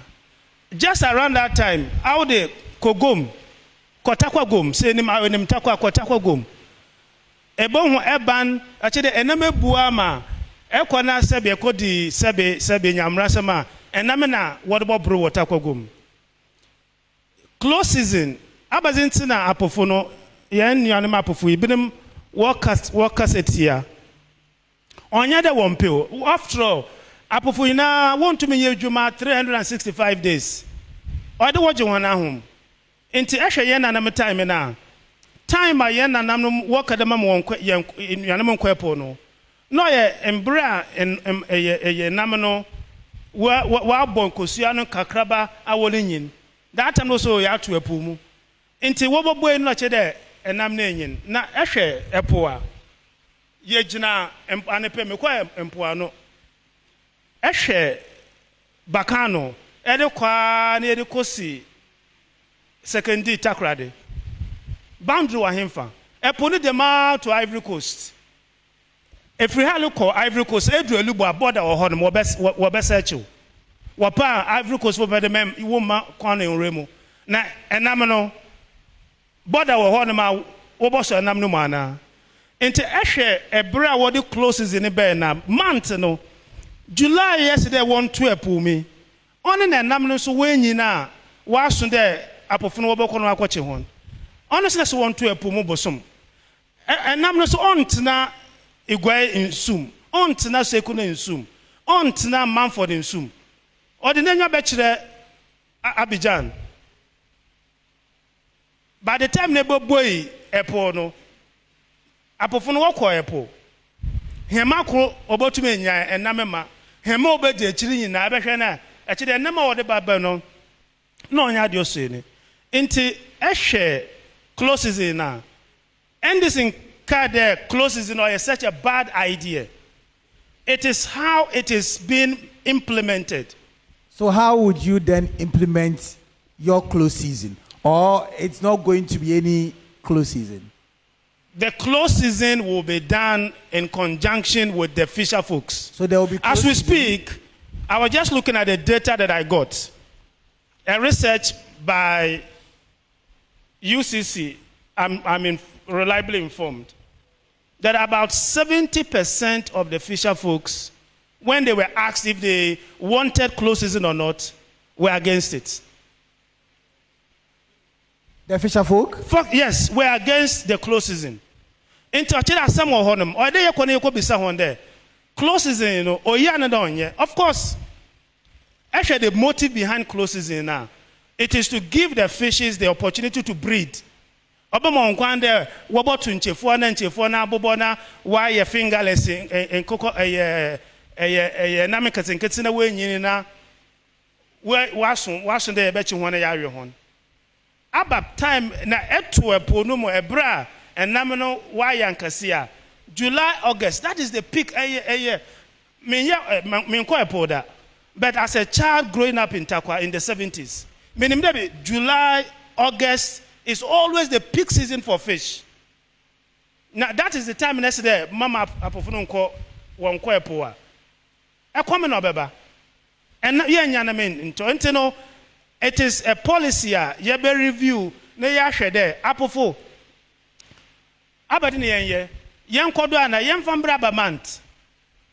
Just around that time, out the Kogum, Kotakwa gum, saying him out in him Takwa, Kotakwa gum. A bon eban, actually, ename buama, Equana Sebi, Kodi, Sebi, Yamrasama, and Namena, what about brew Takwa gum? Close season, Abazintina Apofono. Yen yanima pofu ibinem workers etia onya de wompe after all apofu ina want to me juma 365 days o de woje wona hom enti ehwe yen nanam time na time yen nanam work de mam won yanam nkwepo no no ye embra ye nam no wa bon kosua no kakraba awolenyin that time no so ya to apu mu enti wo bobo no che de enam na enyin na ehwe epoa ye gina anepe mekwa empoa no ehwe bakano ede kwa na ede kosi secondary takrade boundary wa hemfa epo ni de ma to Ivory Coast if we have look Ivory Coast edu elubo border wo hono wo be search wo pa Ivory Coast wo be de mem wo ma kwana enremu na enam no border wo hono ma wo bo so enam no mana enti ehwe ebra wo de closes in be na month no July yesterday won to epu mi oni na enam no so wenyi na wa so de apofo no wo be kono akwache hon honestly so want to a pomo bosom and nam no so ontena igwai in sum ontena sekuna in sum ontena manford in sum ordinary bachelor Abidjan. By the time nebo boy epo no apofo no wako epo hema ko obotume nya enamema hema obedi akiri nyina abehwe na akiri enama wode baba no na onya de oso ni nti ehwe closes in na and this in card there closes in is such a bad idea. It is how it is being implemented. So how would you then implement your close season? Or it's not going to be any close season? The close season will be done in conjunction with the fisher folks. So there will be as we speak, I was just looking at the data that I got. A research by UCC, I'm reliably informed, that about 70% of the fisher folks, when they were asked if they wanted close season or not, were against it. The fisher folk? Yes, we're against the close season. Into a some of them, or they are be someone there. Close season, you know, or yeah, of course. Actually, the motive behind close season now, it is to give the fishes the opportunity to breed. Obama Nkwande, Wabotu Nchefona, Bobona, why a fingerless in Coco, a Namikas and Katsina way, Yina, where wasn't there, bet you one a year home. About time na etu epo mo ebra and namino why yankasia July August, that is the peak but as a child growing up in Takwa in the 70s, July August is always the peak season for fish. Now that is the time yesterday mama apofunu nko wonko epo a ekome no beba and yenya mean into no. It is a policy ye be review na ya hwe there apofo abadine yen kodo ana yen fambra ba month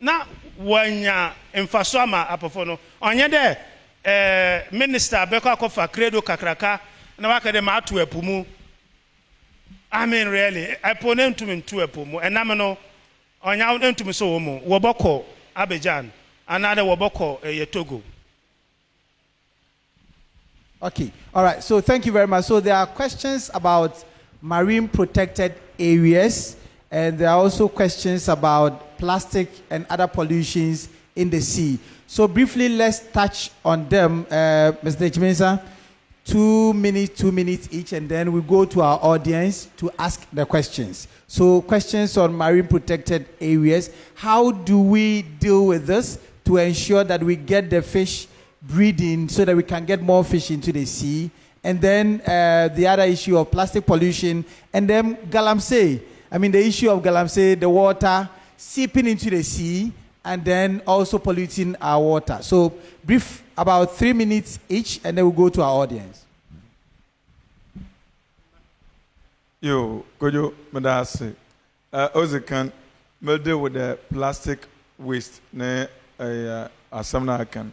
na wanya emfaso ama apofo no onye there minister beko akofa credo kakraka na waka de ma atu apumu. I mean really aponem to me to apumu enam no onya ntumi so wo mu wo boko Abidjan another wo boko Togo. Okay, all right, so thank you very much. So there are questions about marine protected areas, and there are also questions about plastic and other pollutions in the sea. So briefly, let's touch on them. Mr. Chimensa, 2 minutes each, and then we go to our audience to ask the questions. So questions on marine protected areas. How do we deal with this to ensure that we get the fish breeding so that we can get more fish into the sea? And then the other issue of plastic pollution, and then galamsey. I mean, the issue of galamsey, the water seeping into the sea, and then also polluting our water. So brief, about 3 minutes each, and then we'll go to our audience. Yo, Kojo Madasi, Ozekan, murder with the plastic waste, ne Asamna can.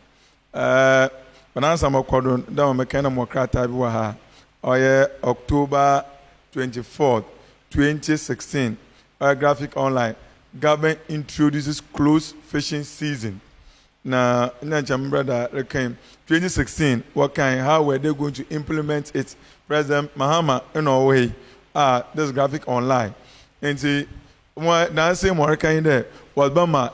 Banansa Mokodon, down Mekana Mokrata Biwaha, or October 24th, 2016, graphic online. Government introduces closed fishing season. Now, brother came 2016. What kind? How were they going to implement it? President Mahama in our way. This graphic online. And see, now say more kind there was Bama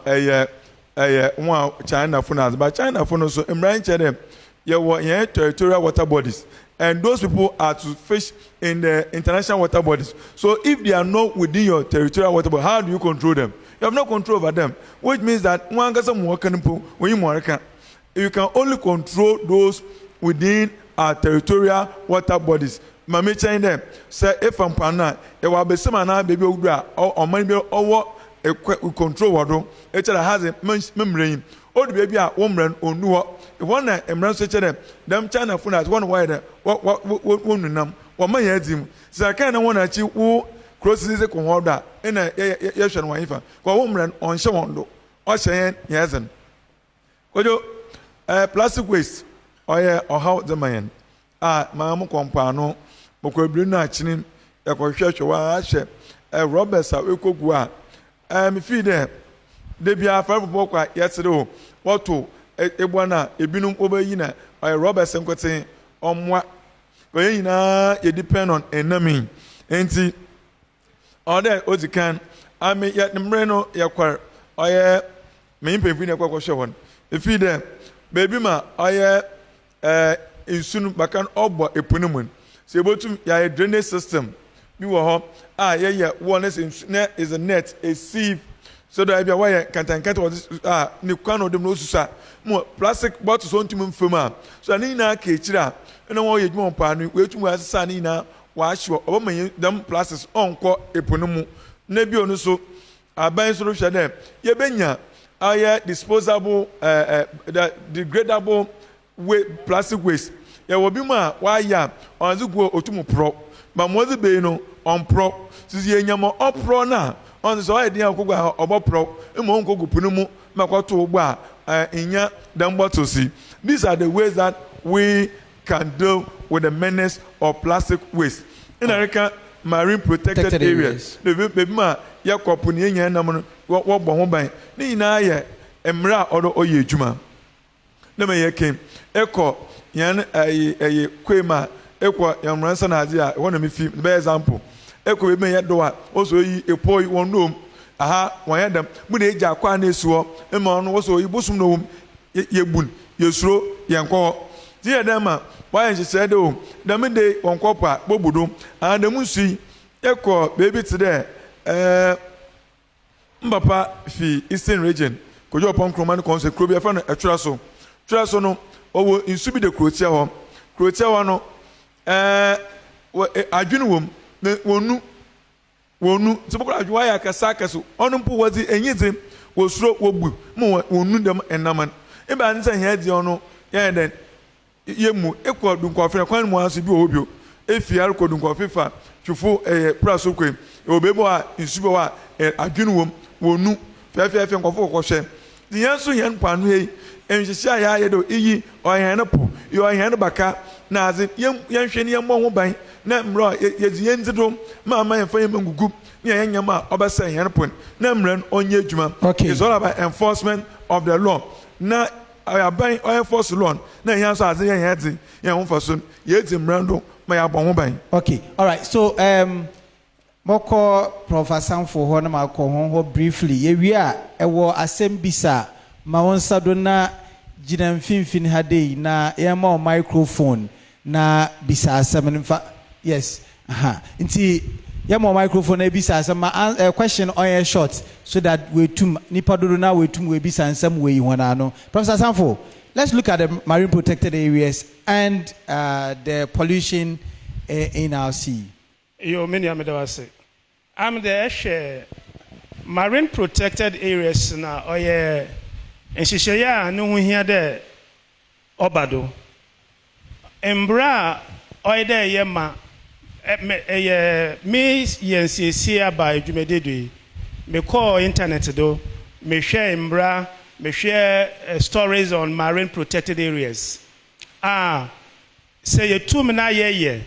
China funas, but China funas so in them. You territorial water bodies, and those people are to fish in the international water bodies. So if they are not within your territorial water body, how do you control them? You have no control over them, which means that when you can only control those within our territorial water bodies. Mami chain them say if I'm pana, it will be some baby or money or control water. It has a memory. All the baby are woman or new one embrace them China phone as one wider what num or my head him. So I kind of want to achieve who crosses the conhoda in a yashan wife or woman on Shawondo or Cheyenne Yazan. Plastic waste or how the man. Mamma compano, Mokobrina chinin, ekɔhwehwɛ wa ahye robbers a ekogu a me feel there de bia fa bobɔ kwa yɛsere o wɔto ebɔ na ebinum obayi na robbers nkote ɔmwa oye nyina ye depend on enemy enti ɔde ozikan ame yɛ mre no yɛkwar ɔyɛ me mpemfi ne kwakɔhwɛ hɔ efi there baby ma ɔyɛ insunu bakan ɔbɔ epunimun se ebotum ya drainage system bi wɔ hɔ a yɛyɛ one is a net a sieve so that ebia wɔyɛ kantankanta wɔ ne kwano dem no susa mo plastic bottles on tum mfam a so ani na ka ekyira na wɔyɛ dwuma pa no wetum asesa ani na wɔahyew ɔbɛma dem plastics ɔnkɔ epunimu na bi onu so aban so hwɛ dɛ yɛbɛnya ayɛ disposable degradable plastic waste yɛwɔ bi mu a wɔayɛ ɔnze go otum pro ma mozi be no on pro sisi enyama opro na on so ɔyɛ dia okogwa ɔbɔ pro emu onkogu punu mu makwato ogba inya dan bottles. These are the ways that we can deal with the menace of plastic waste in America. Marine protected areas baby ma yakɔpo ne enya nam no wɔbɔ ho ban ne nyinaa yɛ emra ɔdo ɔyɛ adwuma na me yɛke ekɔ yan ayi kwema ekɔ yamransa na ade a wɔn na me fi be example ekɔ be yɛ do a oso yi epoi wɔn nom aha wɔn yɛ dam mu na egya akwa na esuo ema ɔno wɔso yi bosum no wom yɛbun yɛsuro yɛnkɔ ti yɛ dam a why she said oh dam de wɔn kɔpa bobudo and dem nsu ekɔ baby today mbapa fi eastern region kojo upon kromani konse krobi afa no etwera so no owo nsu bi de krotia hɔ no adwene wom na wonu tibokra adwa ya kasa ono mpo wazi enyize wosuro wobu mo wonu dem enaman e ba nsa hia di ono ya den yemu ekɔ dunkɔfe kwan mu aso bi obio efiar kɔ dunkɔfe fa twufo praso kwe obebo a nsu bo a adwene wom wonu fɛfɛfɛ nkɔfo kɔhwɛ diyan so yɛn panu hei enhyehyɛ ya yɛ do iyi ɔyɛn no po yɛ ɔyɛn no baka na aze yɛn hwɛ ne yɛn bɔ ho ban na mmerɛ yɛdzi yɛn ntido ma yɛn fa yɛn mangugu ne yɛn nyam a ɔbɛsɛ yɛn po na mmerɛ ɔnyɛ adwuma. It's all about enforcement of the law na aban enforce law na yɛn so aze yɛn dzi yɛn ho fa so yɛdzi mmerɛ do ma yɛ abɔ ho ban. Okay, all right, so moko Professor Sanfo ho na makɔ ho briefly yewi a ɛwɔ asɛm bisa ma wonsa do na gina mfimfini ha dei na yɛma microphone na bisa asɛm nfa yes nti yɛma microphone na bisa asɛm ma question on your short so that we tum nipa do na we tum we bisa asɛm we hona no. Professor Sanfo, let's look at the marine protected areas and the pollution in our sea. Yo, many amedawase. I'm the marine protected areas na oye enhyehyɛ no ho hia de obado. Embra oye de yema me yensiesie aba adwumadedu. Me call internet do, me share embra, me share stories on marine protected areas. Say yetum na ye.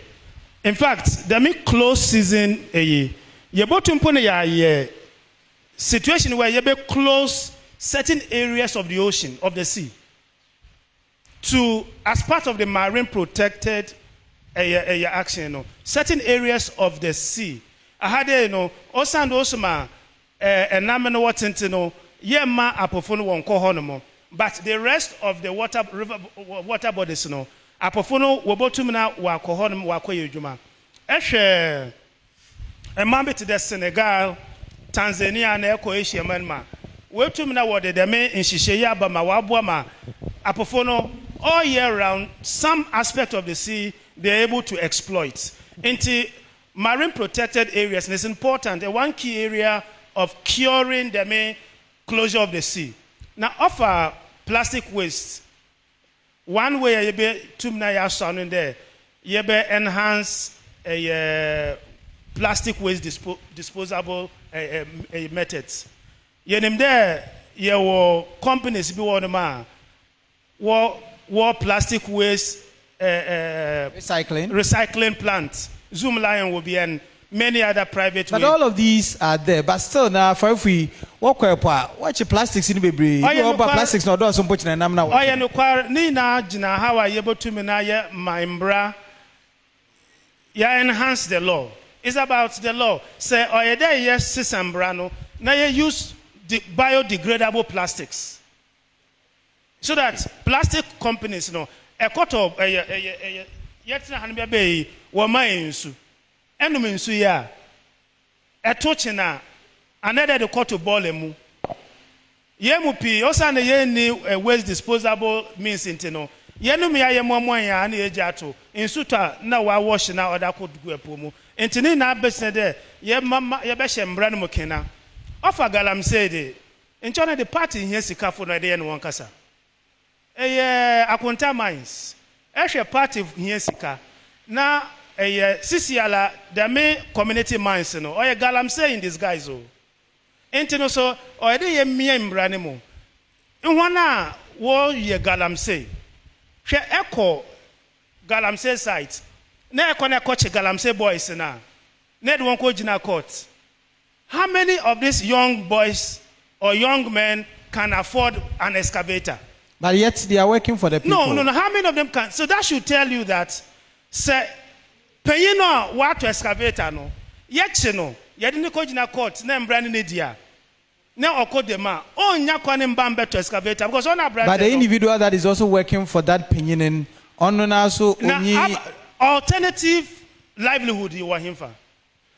In fact, the close season ye botum pone ya situation where you be close certain areas of the ocean, of the sea, to as part of the marine protected action, certain areas of the sea. I had osand osma enameno watentino yema apofono wonko honomo, but the rest of the water bodies apofono wobotum na wakohonom wakoye adwuma ehwe emambe to the Senegal, Tanzania na Croatia manma wetum na wode dem nhyehyeye aba ma wabo ma apofono all year round some aspect of the sea they are able to exploit into marine protected areas, and it's important. One key area of curing the main closure of the sea now offer plastic waste. One way you be tumna ya sound there, you be enhance plastic waste disposable methods. You name there, your companies be one man, war plastic waste recycling plants. Zoom Lion will be an many other private But ways. all of these are there. But still, now, for if we walk watch the plastics in the baby. Oh, yeah, You about plastics not doing some pushing and I'm now. Oh, yeah, no, Nina, Jina, how are you able to menaya my mbra? Yeah, enhance the law. It's about the law. Say, oh, yeah, there, yes, system brano. Now you use the biodegradable plastics. So that plastic companies, you know, a quarter of yet na hanbe be wo man nsu enum nsu ya etoche na another the quarter ball emu ye mu pi osa na ye ni waste disposable means intino ye num ya ye momon ya na ye jato nsu ta na wa wash na other could go epomu intini na besne de ye mama ye be hye no mukena ofa galam say de nchona the party here sikafo na de no wonkasa akonta mines Eshe party here sika. Na Sisiala the main community mines no. Oye galam say in this guys oh. Entino so oye de ye miye mbranimo. Inwana wo ye galam say. She echo galam say site. Na echo na coach galam say boys na. Na de won ko jina court. How many of these young boys or young men can afford an excavator? But yet they are working for the people. No. How many of them can? So that should tell you that, say, paying no what to excavator no. Yet no. You didn't go in a court. Name brand Nidia. Now or code the man. Oh, nyakwanim bambe to excavator because on a brand. But the individual that is also working for that pension on also alternative livelihood you want him for.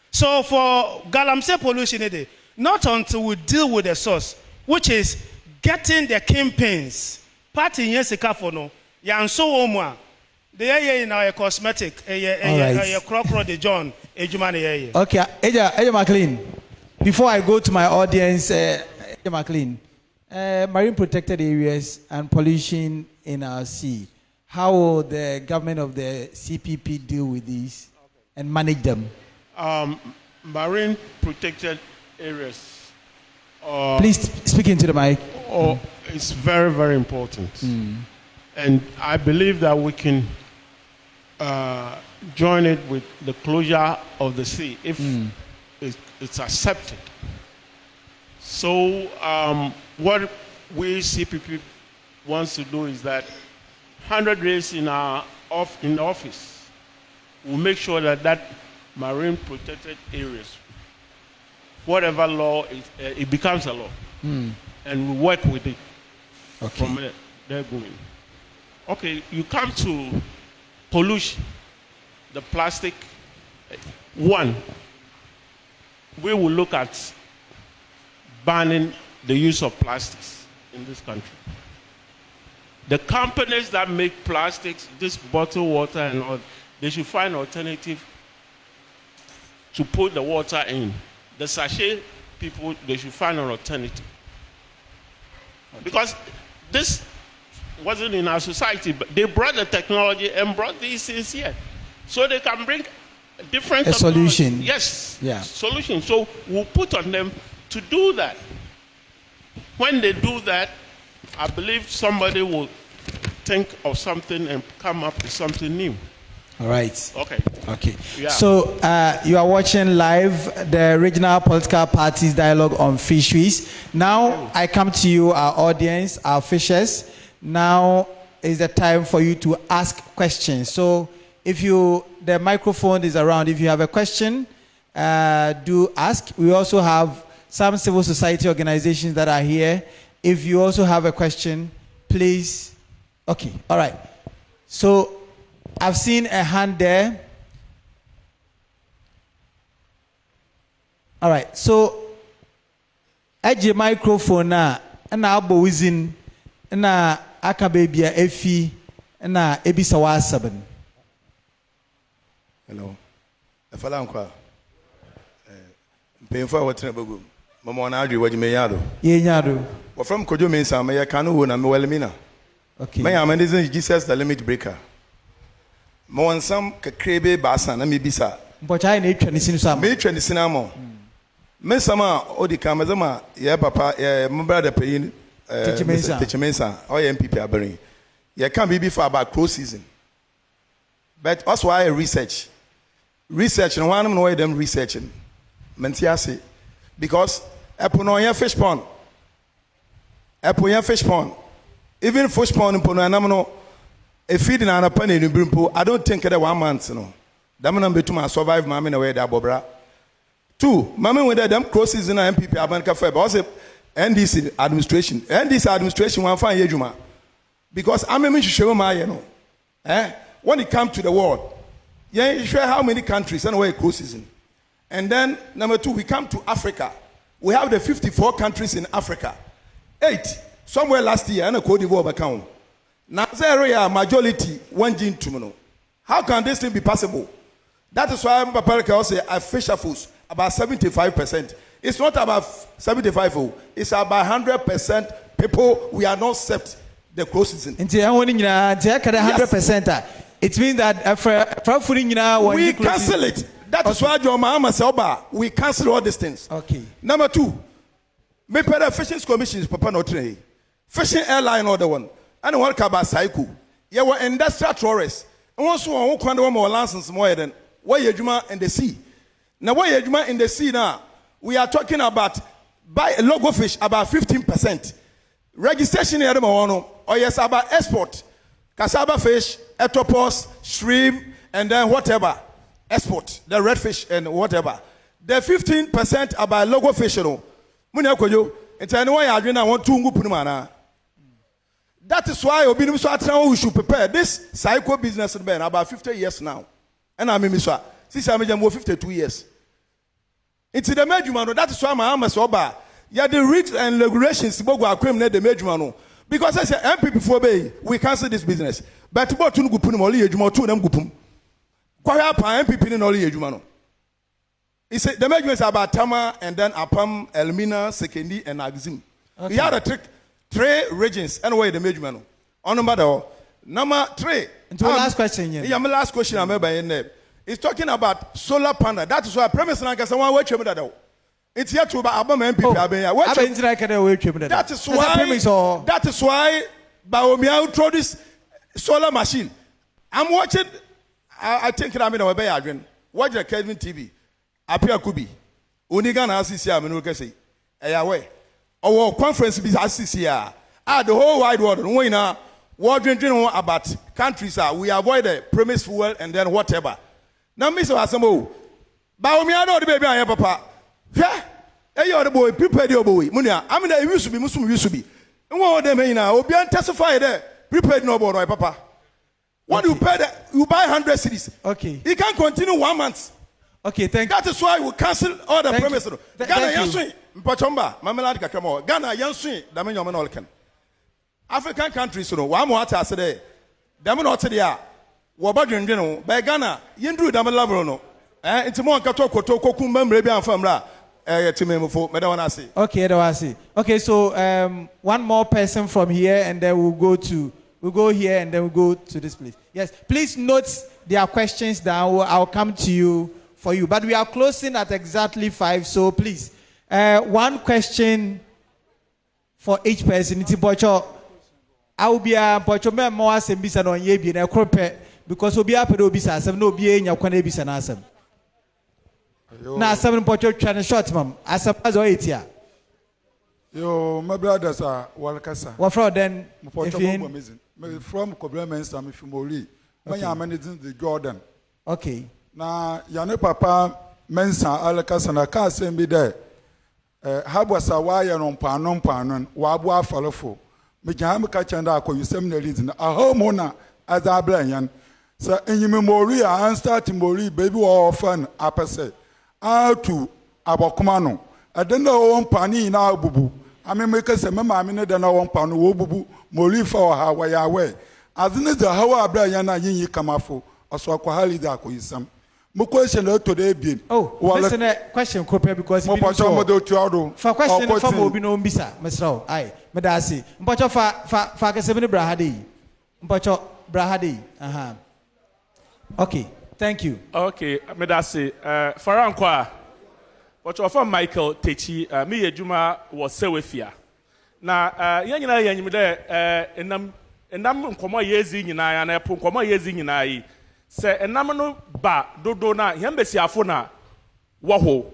So for galamsey pollution, not until we deal with the source, which is getting the kingpins. Party yes for no yan so omwa the in our cosmetic crocro de John ejumane okay Eja McLean, before I go to my audience, Eja McLean, marine protected areas and pollution in our sea, how will the government of the CPP deal with these and manage them? Marine protected areas, please speak into the mic. It's very, very important. And I believe that we can join it with the closure of the sea if it's accepted. So what we CPP wants to do is that 100 days in office, we'll make sure that marine protected areas, whatever law, it becomes a law. And we work with it. Okay. From there going. Okay, you come to pollution, the plastic. One, we will look at banning the use of plastics in this country. The companies that make plastics, this bottled water and all, they should find alternative to put the water in. The sachet people, they should find an alternative. Because this wasn't in our society, but they brought the technology and brought these things here. So they can bring different solution. Yes. Yeah. Solution. So we'll put on them to do that. When they do that, I believe somebody will think of something and come up with something new. All right. Okay. Yeah. So you are watching live the regional political parties dialogue on fisheries. Now I come to you, our audience, our fishers. Now is the time for you to ask questions. So if the microphone is around, if you have a question, do ask. We also have some civil society organizations that are here. If you also have a question, please. Okay. All right. So I've seen a hand there. All right. So, edge microphone na abo wizin na aka baby efi na ebisa wa seven. Hello. Efala nkwa. Mpemfa wotra bagu. Mama na adwi waji meyado. Ye nyado. Wa from kojo me nsa me yakanu wo na me welemina. Okay. Me am this Jesus the limit breaker. Mo wansam kakrebe baasa na me bisa. Mpocha na etwa ni sinu sam. Me etwa ni sinamo. Me sama odika mazama ye papa ye my brother payin Techimensa or MPP abering. You can't be for about close season. But also I research. research and one of them them researching. Mentiasi, because eponoya fish pond, epoya fish pond, even fish pond in Pono Namano, a feeding on a penny in Brimpo. I don't think that 1 month, no. Damanam betuma survive mammy away that bobra. 2, mammy with them crosses in a MPP Abanka Feb, also NDC administration. NDC administration one fine yejuma. Because I'm a show my, when it comes to the world, yeah, you share how many countries and where it crosses in. And then, number 2, we come to Africa. We have the 54 countries in Africa. 8, somewhere last year, and a Cote d'Ivoire account. Now, there majority, one gene to how can this thing be possible? That is why Papa will say, I fish a foods about 75%. It's not about 75%, it's about 100% people we are not set the close season. 100%. It means that we cancel it. That is why John Mahama Selba, we cancel all these things. Okay. Number 2, me pay the fishing commission is Papa Notre. Fishing airline order one. And what about Saiku? You were industrial tourists. And once one kind of more license more than why you juma in the sea. Now why you juma in the sea now? We are talking about buy a logo fish about 15%. Registration here or yes about export. Cassava fish, etopos, shrimp, and then whatever. Export, the red fish and whatever. The 15% about logo fish, it's anyway I want to. That is why we should prepare this psycho business man about 50 years now. And I'm in since I'm 52 years. It's the major man. That is why my arm is over. Yeah, the rules and regulations about criminal the major man. Because I say MPP for bay, we cancel this business. But about to go put them all here, you to them go pum. Quite MPP in all here, you He said the measurements about Tama and then Apam, Elmina, Sekendi, and Agzim. Okay. We had a 3 regions anyway the measurement. On number 3. And to last question, yeah, my last question I'm in there. It's talking about solar panel. That is why I premise like someone wait you that. It's here to about MPP. That is why Baomia introduced solar machine. I'm watching. I think I'm in a way again. Watch the Kelvin TV. Apia Kubi. Unigan ACC, I'm going to say. Away. Our conference is ACC. The whole wide world. We now wondering about countries. We avoid the premise fuel and then whatever. Now, Mr. Asamo. Baomia, no, the baby, I have papa. Yeah. Hey, you're the boy. Prepare your boy. Munia. I mean, it used to be Muslim, used to be. And what they mean now? Obian testify there. Prepared no boy, papa. What do you pay? You buy 100 cities. Okay. He can continue 1 month. Okay, thank you. That is why we cancel all the premises. Ghana Yansui, Mpachomba, Mamelad Kakamo, Ghana Yansui, Damin Olkan. African countries, one more task today. Damin Otadia, Wabadrin General, by Ghana, Yindru Damin Lavrono. It's more Katoko, Kumba, Rebia Famra, Timemo, Medawanasi. Okay, Edawasi. Okay, so one more person from here, and then we'll go here and then we'll go to this place. Yes, please note their questions down. I'll come to you for you. But we are closing at exactly 5, so please. One question for each person. I will be a Bocho Moas and Bisan on Yabi and a crope because we'll be up at Obisa, some no be in your Quanabis and Assam. Now, 7 Bocho China short, ma'am. As a puzzle 8 here. Yo, my brothers are Walcasa. What for then? From Coblemens, I'm Fumoli. When I'm managing the Jordan. Okay. Now, Yane Papa Mensa Alacas and I can't send me there. Habwasa wire on Panon, Wabwa Falafo. Mijam Kachanda, you seminary in a homeowner as I blame. So, in your memory, I starting Mori, baby or fun, apase. To Abokumano. I don't know one panny now, boo. I mean, make us a mamma minute and I want pan wobubu, Mori for her way away. As soon as the Hawa Briana Yin Kamafo, or so Kwahali Dako is some. My question today being. Oh, listen, a question, because for question from Obino Bisa, Mr. Aye, Medasi, Mbacho Faka 7 Brahadi, Mbacho Brahadi. Okay, thank you. Okay, Medasi, Farankwa. But your friend Michael Techi, me Juma was Sewefia. Now, Yanina Yanimide, and I'm Koma Yezin and I, and I put Koma Yezin and I. Se enam no ba dodo na yembesiafo na woho.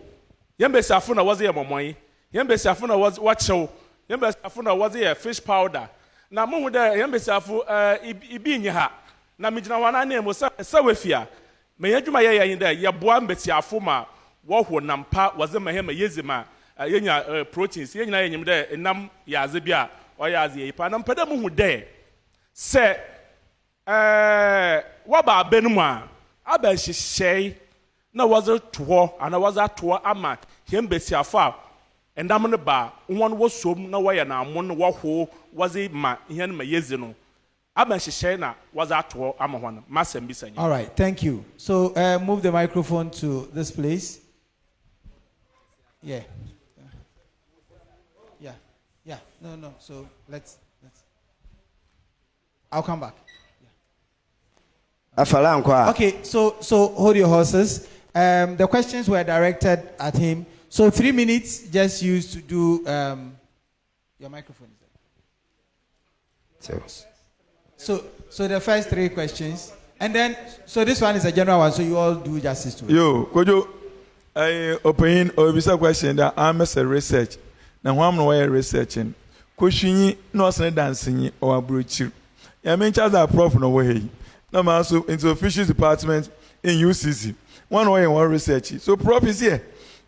Yembesiafo na waze momoi. Yembesiafo na waze wachew. Yembesiafo na waze fish powder. Na mo hu de yembesiafo ibi nyi ha. Na migina wana na emo sa wefia. Me yadwuma ye yin de ye boa mbesiafo ma woho nampa waze mahema yezima. Yenya proteins yenya yenyim de enam yaze bia o yaze yi pa na mpeda mo hu de se waba abenum a aba hyehyɛ na waze to ana waze ato ama hembesiafo a endam ne ba won wo som na woyɛ na amon wo ho waze ma ihe na yezi no aba hyehyɛ na waze ato ama ho no masem bi sanya. All right, thank you. So move the microphone to this place. Yeah. No. So let's. I'll come back. Okay, so hold your horses. The questions were directed at him. So 3 minutes just used to do your microphone. So the first 3 questions, and then so this one is a general one. So you all do justice to it. Yo, could you open or bisa question that I'm a research. Now I'm not researching. Kushini no sen dancing or abrochi. I mean, just a prof no way. No man so into the Fisheries Department in UCC. One way and one research. So prof is here.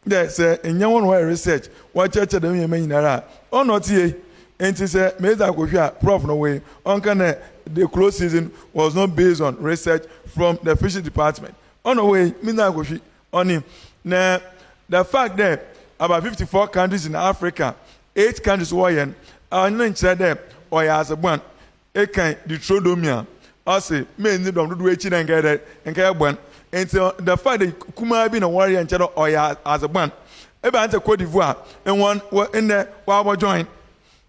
Yes, in your one way research. What church of them you mean there? Oh, not here. And to say, Mesa Kushia, prof no way. On the close season was not based on research from the Fisheries Department. On the way, Mina Kushi on him. Now, the fact that about 54 countries in Africa, 8 countries were and said them or as a one, a kind Deuteronomia. I say, men need to do it and get it and get one. And so the fact that Kuma been a warrior and channel or as a one, about the Cote d'Ivoire and one were in there while we joined.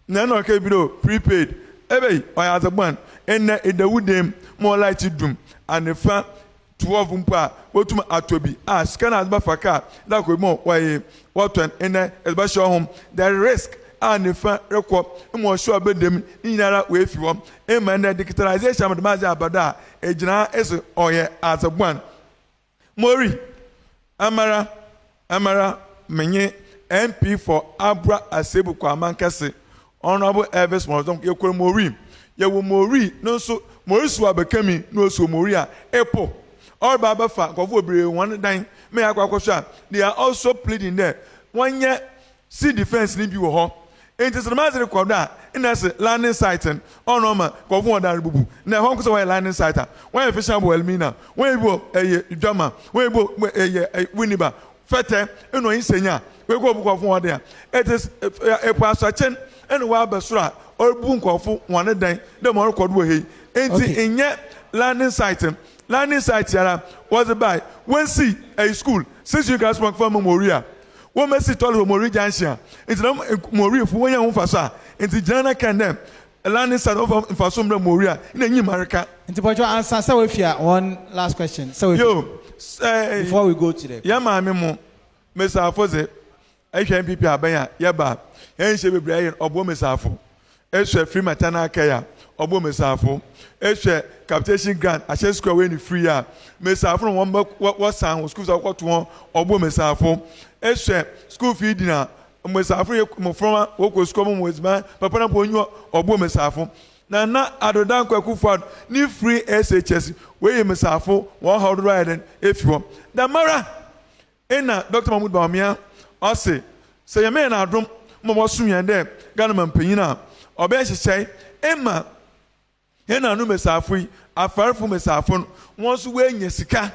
None of below prepaid, every or as a one, and the wood them more like to doom and the fact 12 umpa, what to Atobi, scan as Bafaka, that could more why what in there as Basho home, the risk. And if record more sure about them in that way if you want. Amen. The digitalization of the Mazda Bada, a general as as a one. Mori Amara Menye MP for Abra Asebu Kwamankase. Honorable Elvis Mozon, you call Mori. You will Mori, no so Morisu becoming no so Moria, Apple. Or Baba Fa, Kofu, one dime, may I quack. They are also pleading there. 1 year, see defense need you home. It is the master record that in that landing site and on Norma, Kofu and Bubu. Now, home was a landing site. When fish are well, Mina, when you a drama, when you a Winniba, Fete, and no insenia, we go Kofu there. It is a pastor chen and a wild basra or boom Kofu one a day, the more called way. In yet landing site. Landing site was about when see a school, since you guys work for Moria. What must it all Mori Jansia? It's not Mori for 1 year Fasa. It's Jana can them. A landing site of Fasum Moria in a new America. Into what you answer, so if you one last question. So yo, before we go to the Yama Memo, Mr. Fose, HMP Abaya, Yaba, and she will be a Obomesafo. Eshe free maternal care, Obomesafo. Eshe capitation grant, a share square when free. Mesafo, one what sound schools are what one, Obomesafo. Eshe school fee dinner, Mesafo, Mofroma, Woko Scrum was man, Papa Ponyo, Obomesafo. Na adodan kwaku fad ni free SHS wey Mesafo 100 riding if you want. Da mara ena Dr. Mahmoud Bawumia o say ye me na adom mo sum yan dem Ghana man panyina obe hyehyɛ ema he na no Mesafo yi afarfo Mesafo won so we nya sika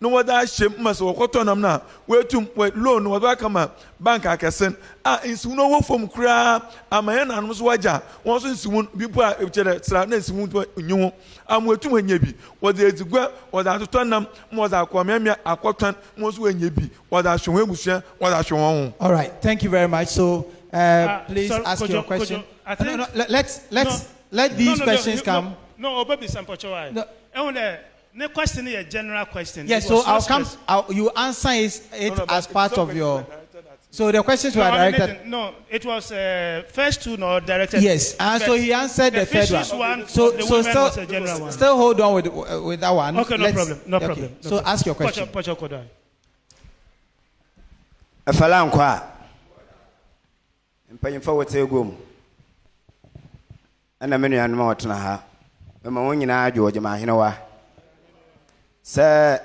no wada hyem maso wokoto nam na wetum loan wada kama bank akesen insu no wo fom kura amaye na no so waja won so insu bipo a chere tra na insu nyu amwetum anya bi wada ezigwa wada atoto nam mo wada akwamia akotan mo so anya bi wada hwe ebusia wada hwe won. All right, thank you very much. So please ask your question. Let these questions come. No, Obabi Sampochowai. No question is a general question. Yes, so you answer it as part of your. So the questions were directed. No, it was first two not directed. Yes, and so he answered the third one. So still hold on with that one. Okay, no problem. No problem. So ask your question. Afala nkwa mpanyimfa wote egom ana menu ya numa wotena ha mema wonyina adwo jema henewa se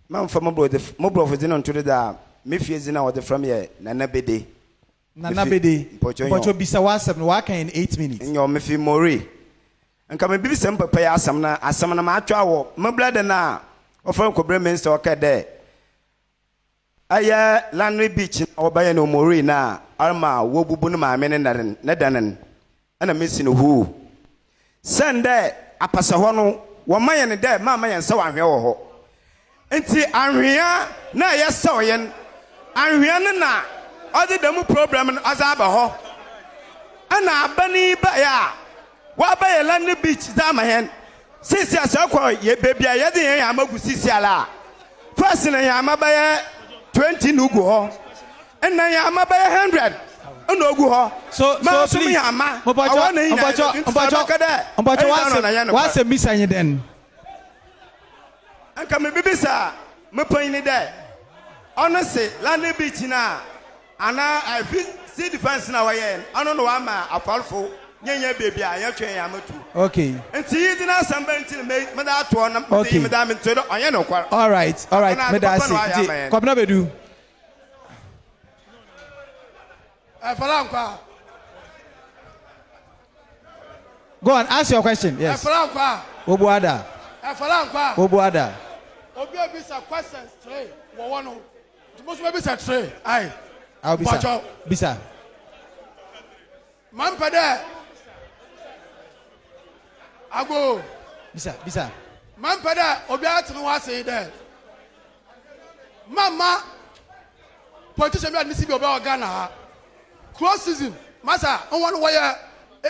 mamfa mobro fo dino ntude da mefie zina wode from ye nana bede pocho bisa wasem no waka in 8 minutes nyo mefi mori nka me bibi sem papa ya asam na ma atwa wo mablade na ofan kobre minister okede aya Landry Beach obaye no mori na arma wo bubu no ma me ne danen ana mesi no hu sende apasa ho no wo maye ne de ma maye nsa wanhwe wo ho enti anhwea na ye sawoyen anhwea ne na odi dem problem no azaba ho ana abani ba ya wa ba ye Landry Beach da ma hen sisi asakwa ye bebia ye de ye amagu sisi ala first na ye amabaye 20 nugu ho and na ya ma by 100 no ogu ho so please obacho what's a miss any then anka me bibisa me pan ni there honestly Landry Beach na ana I see defense na waye ano no wa ma afalfo nyenya baby a ya twen ya matu okay nti yi na samba nti me da to na me da me ntodo onye no kwar all right me da say kwabna bedu go on, ask your question. Yes. Obuada. Obuada. Obi bisa questions three. Wawano. Most maybe say three. Aye. I'll bisa. Bisa. Man pede. Ago. Bisa. Man pede. Obi atunu wa say there. Mama. Politician bi admisi bi obi Ghana. Cross season, Master, on one way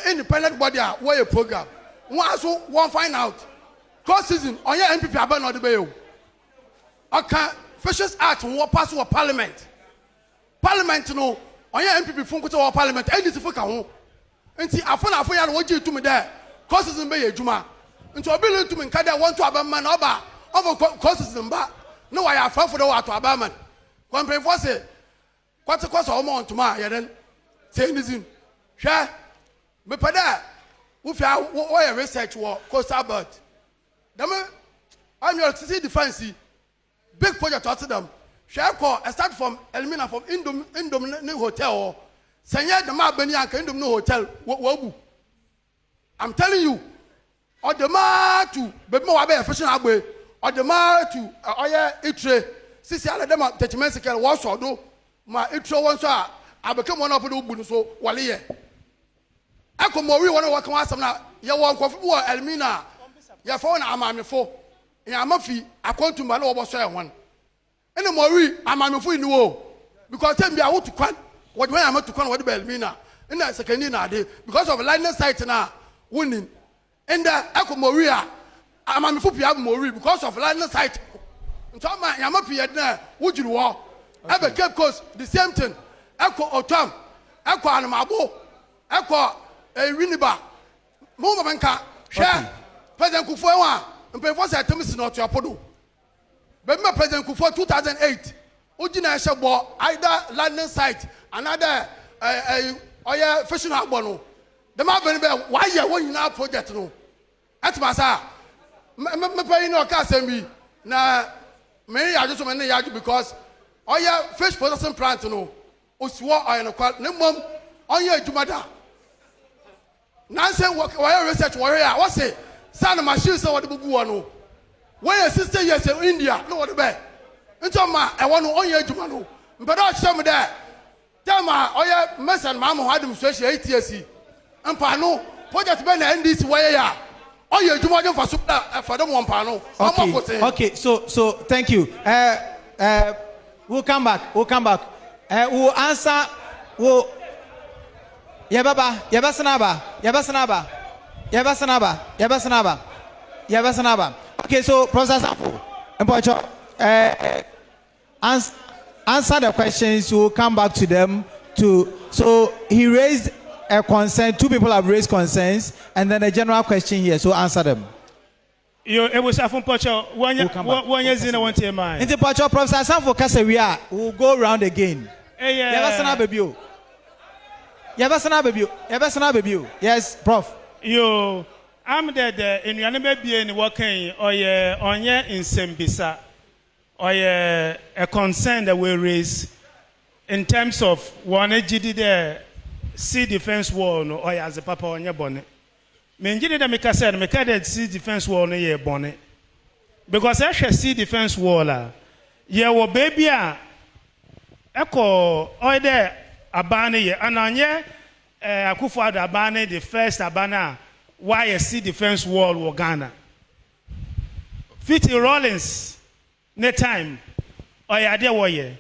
independent body, way program. One also one find out. Cross season, on your MPP, I not the bail. Okay, Fisheries Act, what pass over Parliament. Parliament, no, on your MPP, phone to our Parliament, and this is for Kaho. And see, I found what you to me there. Cross season, be a Juma. And to a billion to me, Kada want to have a man over cross season, but no, I have found for the water, Abaman. One pray for say, what's the cost of amount to my then? Say anything. Share. Me pada. If you are research war coastal bird. I'm your city defense. Big project to them. Share call. I start from Elmina from Indom Hotel. Sanya the ma Benyanka Indom Hotel. Wabu. I'm telling you. Or the ma to be more about fishing away. Or the ma to oya itre. Sisi ala dem techimensikel was or do. Ma itre one so. I become one of the Ubun so Waliye. I come more one of what comes from now. You want coffee or Elmina. Your phone, I'm for. I'm a fee. I come to my over one. And the more I'm for in the war. Because tell me I want to come. What way I'm to come with Elmina. And that's a Canadian day. Because of lightning sight now. Winning. And the Echo Moria. I'm for Pia Mori because of lightning sight. And so I'm up here now. Would you walk? I became cause the same thing. Echo Otam, Echo Anamabo, Echo Winiba, Momanka, share President Kufuwa, and before I tell me not to Apodo. Remember President Kufuwa 2008, Ujina Shabo, either landing site, another fishing harbour. The map why you want now project no. That's Massa. Me pay no Cassemi. Now, many are just many because fish processing plant no. Oswo ayano kwa nemom onye adwumada nanse why research warrior what say san machine say what bubu no when 60 years in India no what be nto ma e wono onye adwuma no mpedo chese me there tell ma oye mesan ma mo hadum so hia ATC mpa no project be na NDC why ya onye adwuma je fa so fa dem won pa no okay so thank you we'll come back we'll answer. We'll. Yababa. Okay, so Professor Sampo. Answer. answer the questions. We'll come back to them. So he raised a concern. Two people have raised concerns, and then a general question here. So answer them. It was a phone pocho. One year in one team. In the pocho, Professor Sanfo Kasewia, we'll go around again. Yes, Prof. I'm there in your name being working or in Sembisa or a concern that we raise in terms of one GD there sea defense wall or as a papa on your bonnet. Menjini da meka said meka that sea defense wall no ye bonnet. Because I shall sea defense wall ye wo baby a echo or there abane ye ananye Akufo-Addo abane the first abana why a sea defense wall wo Ghana. Fitty Rollins ne time or ya there woye.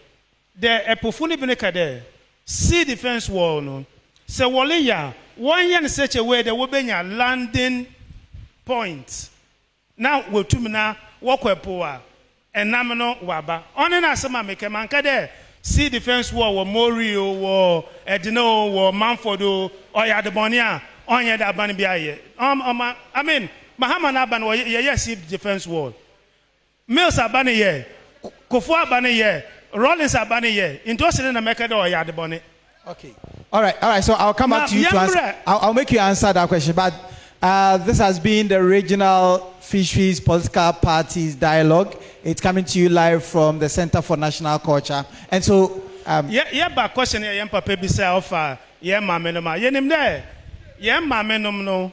The epofuni bineka there sea defense wall no. So Waliya, 1 year in such a way that we be a landing point. Now we tumina walk poor and namino waba. Only na sama make a manka there. Sea defense wall or Morio or Edino or Manfordo or Yadabonia on Yadabani Biaye. I mean, Mahaman Aban or yes, sea defense wall. Mills Abani ye, Kofu Abani ye, Rollins Abani ye, interested in America or Yadaboni. Okay. All right. So I'll come back to you to answer. I'll make you answer that question. But this has been the regional Fisheries Political Parties Dialogue. It's coming to you live from the Center for National Culture. And so, but question here, Papa Bisa offer, mamenoma. Yenim there, mamenom no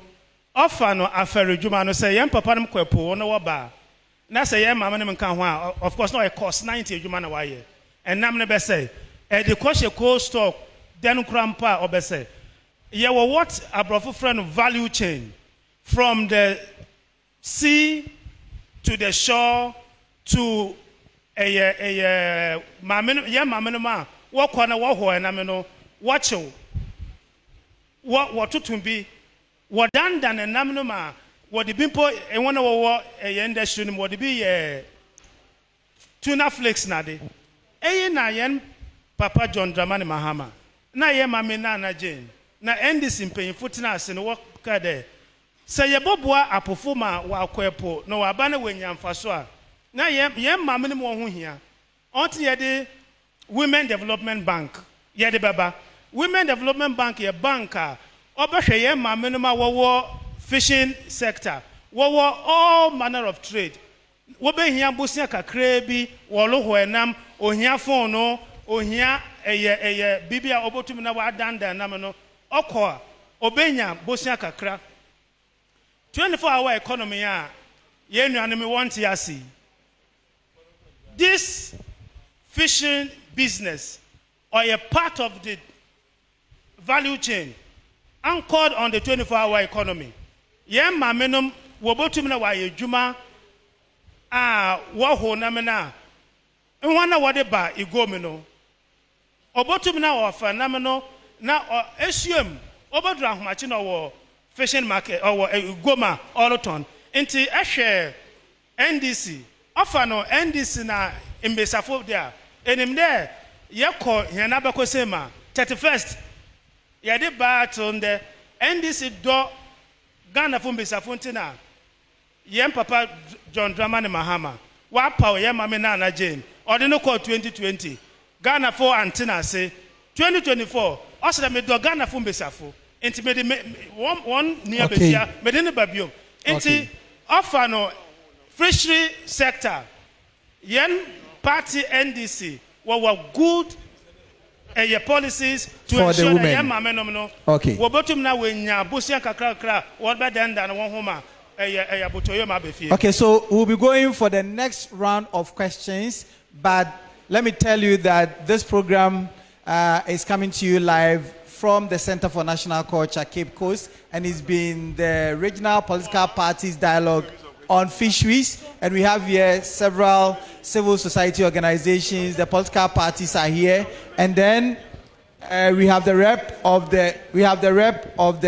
offer no affair. Juma no say, Papa no kwepo no waba. Na say mamenom kanwa. Of course, no it cost 90 Juma na waye. And namne be say, the koshe cold stock. Then Krampa obese. Yeah, well, what a friend value chain from the sea to the shore to a mamma. What corner what ameno watch what to be what done and naminoma what the bimpo and one of a industry what be tuna flakes nade. Na yen Papa John Dramani Mahama. Na ye mame na Jane na NDC mpanyimfo tena ase no waka de se ye boboa apofoma wa akwepo no waba na wanyamfaso a na ye mame ne mo ho hia onti ye de Women Development Bank ye de baba Women Development Bank ye bank a obehwe ye mame no ma wo fishing sector wo all manner of trade wo be hia bosia kakra bi wo lo ho enam ohia phone no ohia bibia obotum na wa danda na no okwa obenya bosia kakra 24-hour economy a ye nuane me want ya see this fishing business or a part of the value chain anchored on the 24-hour economy ye mamenom wobotum na wa yedwuma a wo ho na me na nwana wode ba igomi no obotum na offer na me no na assume obodru ahomachi no wo fishing market or goma oloton nti ehwe NDC offer no NDC na imbesafo there enim there yekọ hena bekosema 31st ye de battle the NDC do Ghana fo imbesafo ntina yem Papa John Dramani Mahama wa pa ye mame na Jane ordinary call 2020 Ghana for antenna say 2024 also me do Ghana for imbesafo nti me one near besia me de ne babio nti offer no fishery sector yen party NDC were good policies to for ensure the women. that yen mamenom no Okay. wo botum na wenya bosia kakra what be den dan won homa botoyo ma be fie. Okay, so we'll be going for the next round of questions, but let me tell you that this program is coming to you live from the Center for National Culture, Cape Coast, and it's been the Regional Political Parties Dialogue on Fisheries, and we have here several civil society organizations. The political parties are here, and then we have the rep of the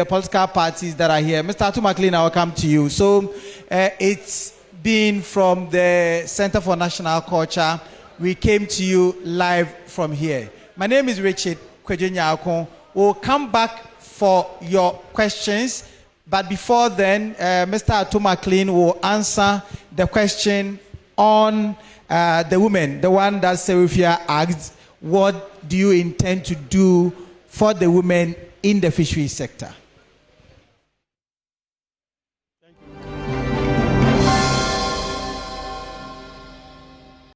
political parties that are here. Mr. Atu McLean, I will come to you. So it's been from the Center for National Culture. we came to you live from here. My name is Richard Kwejenyako. We'll come back for your questions, but before then, Mr. Ato McLean will answer the question on the women, the one that Serifia asked, what do you intend to do for the women in the fisheries sector?